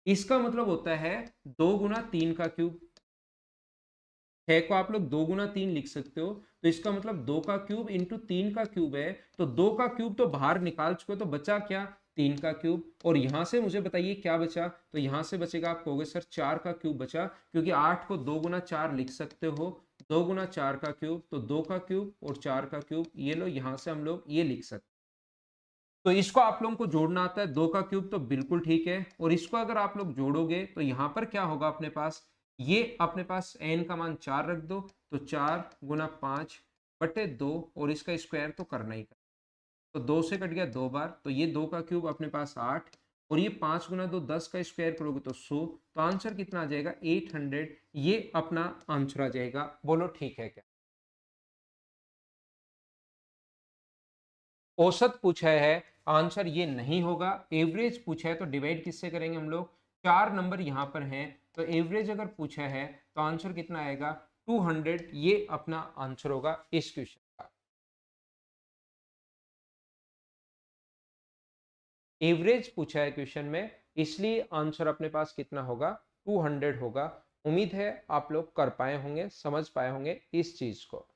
इसका मतलब होता है 2 गुना 3 का क्यूब। 6 को आप लोग 2 गुना 3 लिख सकते हो, तो इसका मतलब 2 का क्यूब इंटू 3 का क्यूब है। तो 2 का क्यूब तो बाहर निकाल चुके हो, तो बचा क्या? 3 का क्यूब। और यहां से मुझे बताइए क्या बचा? तो यहां से बचेगा, आप कहोगे सर 4 का क्यूब बचा, क्योंकि 8 को 2 गुना 4 लिख सकते हो। 2 गुना 4 का क्यूब, तो 2 का क्यूब और 4 का क्यूब, ये लो यहां से हम लोग ये लिख सकते। तो इसको आप लोगों को जोड़ना आता है, 2 का क्यूब तो बिल्कुल ठीक है, और इसको अगर आप लोग जोड़ोगे तो यहां पर क्या होगा अपने पास? ये अपने पास n का मान 4 रख दो, तो 4 गुना 5/2 और इसका स्क्वायर तो करना ही करना। तो 2 से कट गया 2 बार, तो ये 2 का क्यूब अपने पास 8 और ये 5 गुना 2 10 का स्क्वायर करोगे तो 100। तो आंसर कितना आ जाएगा? 800। ये अपना आंसर आ जाएगा। बोलो ठीक है क्या? औसत पूछा है, आंसर ये नहीं होगा। एवरेज पूछा है तो डिवाइड किससे करेंगे हम लोग? 4 नंबर यहां पर हैं, तो एवरेज अगर पूछा है तो आंसर कितना आएगा? 200। ये अपना आंसर होगा इस क्वेश्चन का। एवरेज पूछा है क्वेश्चन में, इसलिए आंसर अपने पास कितना होगा? 200 होगा। उम्मीद है आप लोग कर पाए होंगे, समझ पाए होंगे इस चीज को।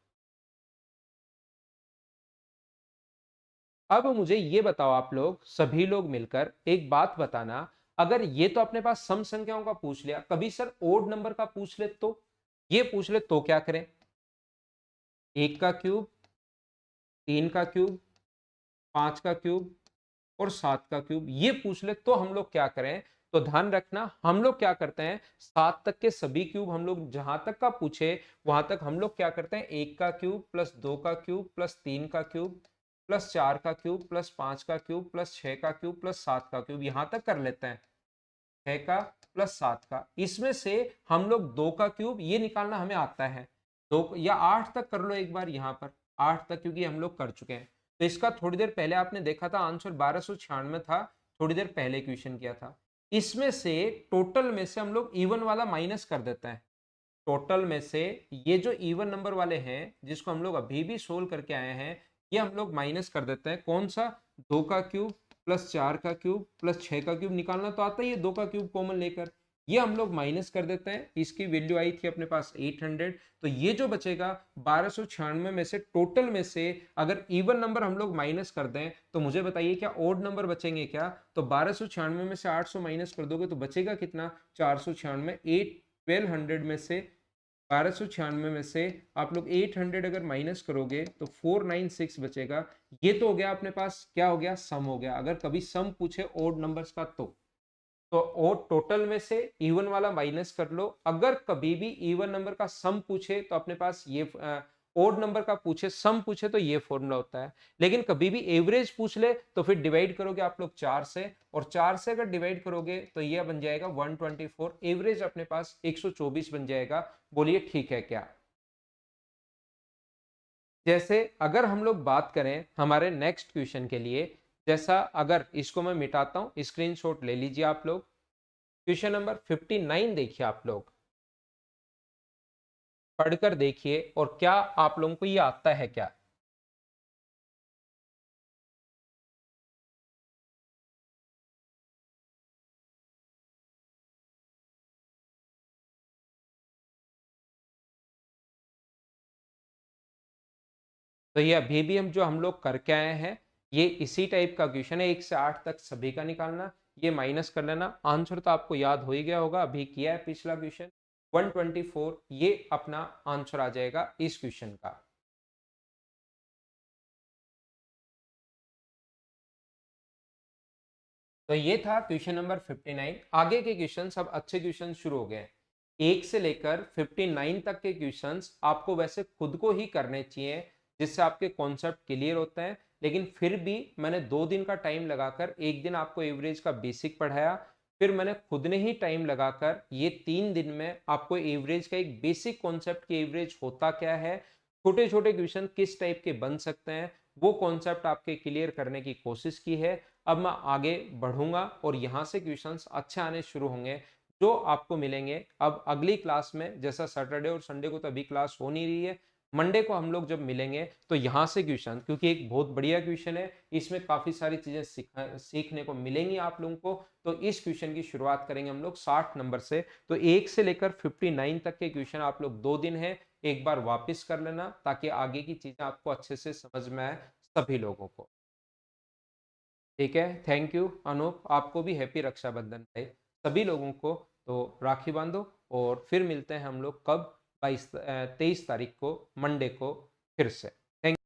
अब मुझे ये बताओ, आप लोग सभी लोग मिलकर एक बात बताना, अगर ये तो अपने पास सम संख्याओं का पूछ लिया, कभी सर ओड नंबर का पूछ ले तो, ये पूछ ले तो क्या करें? 1 का क्यूब, 3 का क्यूब, 5 का क्यूब और 7 का क्यूब, ये पूछ ले तो हम लोग क्या करें? तो ध्यान रखना, हम लोग क्या करते हैं, 7 तक के सभी क्यूब हम लोग जहां तक का पूछे वहां तक हम लोग क्या करते हैं? 1 का क्यूब प्लस 2 का क्यूब प्लस 3 का क्यूब प्लस 4 का क्यूब प्लस 5 का क्यूब प्लस 6 का क्यूब प्लस 7 का क्यूब, यहां तक कर लेते हैं। 6 का प्लस 7 का, इसमें से हम लोग 2 का क्यूब ये निकालना हमें आता है। 2 या 8 तक कर लो एक बार, यहाँ पर 8 तक क्योंकि हम लोग कर चुके हैं। तो इसका थोड़ी देर पहले आपने देखा था आंसर 1296 था, थोड़ी देर पहले क्वेश्चन किया था। इसमें से टोटल में से हम लोग इवन वाला माइनस कर देते हैं। टोटल में से ये जो इवन नंबर वाले हैं जिसको हम लोग अभी भी सोल्व करके आए हैं, ये हम लोग माइनस कर देते हैं। कौन सा? 2 का क्यूब प्लस 4 का क्यूब प्लस 6 का क्यूब निकालना तो आता ही है, 2 का क्यूब कॉमन लेकर ये हम लोग माइनस कर देते हैं। इसकी वैल्यू आई थी अपने पास 800, तो ये जो बचेगा 1296 में से टोटल में से अगर इवन नंबर हम लोग माइनस कर दें तो मुझे बताइए क्या ओड नंबर बचेंगे क्या? तो 1296 में से 800 माइनस कर दोगे तो बचेगा कितना? 496। 1200 में से 1296 में से आप लोग 800 अगर माइनस करोगे तो 496 बचेगा। ये तो हो गया अपने पास, क्या हो गया? सम हो गया। अगर कभी सम पूछे ओड नंबर्स का तो ओड टोटल में से इवन वाला माइनस कर लो। अगर कभी भी इवन नंबर का सम पूछे तो अपने पास ये ओड नंबर का पूछे सम पूछे तो ये फॉर्मूला होता है। लेकिन कभी भी एवरेज पूछ ले तो फिर डिवाइड करोगे आप लोग 4 से, और 4 से अगर डिवाइड करोगे तो ये बन जाएगा 124। एवरेज अपने पास 124 बन जाएगा। बोलिए ठीक है क्या? जैसे अगर हम लोग बात करें हमारे नेक्स्ट क्वेश्चन के लिए, जैसा अगर इसको मैं मिटाता हूं, स्क्रीनशॉट ले लीजिए आप लोग। क्वेश्चन नंबर 59 देखिए आप लोग, पढ़कर देखिए और क्या आप लोगों को ये आता है क्या। तो ये अभी भी हम लोग करके आए हैं, ये इसी टाइप का क्वेश्चन है, 1 से 8 तक सभी का निकालना, ये माइनस कर लेना। आंसर तो आपको याद हो ही गया होगा, अभी किया है पिछला क्वेश्चन। 124 ये अपना आंसर आ जाएगा इस क्वेश्चन का। तो ये था क्वेश्चन नंबर 59। आगे के क्वेश्चन सब अच्छे क्वेश्चन शुरू हो गए हैं। 1 से लेकर 59 तक के क्वेश्चंस आपको वैसे खुद को ही करने चाहिए, जिससे आपके कॉन्सेप्ट क्लियर होते हैं। लेकिन फिर भी मैंने 2 दिन का टाइम लगाकर एक दिन आपको एवरेज का बेसिक पढ़ाया, फिर मैंने खुद ने ही टाइम लगाकर ये 3 दिन में आपको एवरेज का एक बेसिक कॉन्सेप्ट की एवरेज होता क्या है, छोटे छोटे क्वेश्चन किस टाइप के बन सकते हैं, वो कॉन्सेप्ट आपके क्लियर करने की कोशिश की है। अब मैं आगे बढ़ूंगा और यहाँ से क्वेश्चंस अच्छे आने शुरू होंगे जो आपको मिलेंगे अब अगली क्लास में। जैसा सैटरडे और संडे को तो अभी क्लास हो नहीं रही है, मंडे को हम लोग जब मिलेंगे तो यहाँ से क्वेश्चन, क्योंकि एक बहुत बढ़िया क्वेश्चन है, इसमें काफी सारी चीजें सीखने को मिलेंगी आप लोगों को। तो इस क्वेश्चन की शुरुआत करेंगे हम लोग 60 नंबर से। तो 1 से लेकर 59 तक के क्वेश्चन आप लोग 2 दिन है एक बार वापस कर लेना, ताकि आगे की चीजें आपको अच्छे से समझ में आए सभी लोगों को। ठीक है, थैंक यू अनूप, आपको भी हैप्पी रक्षाबंधन भाई सभी लोगों को। तो राखी बांधो और फिर मिलते हैं हम लोग कब, 23 तारीख को मंडे को फिर से।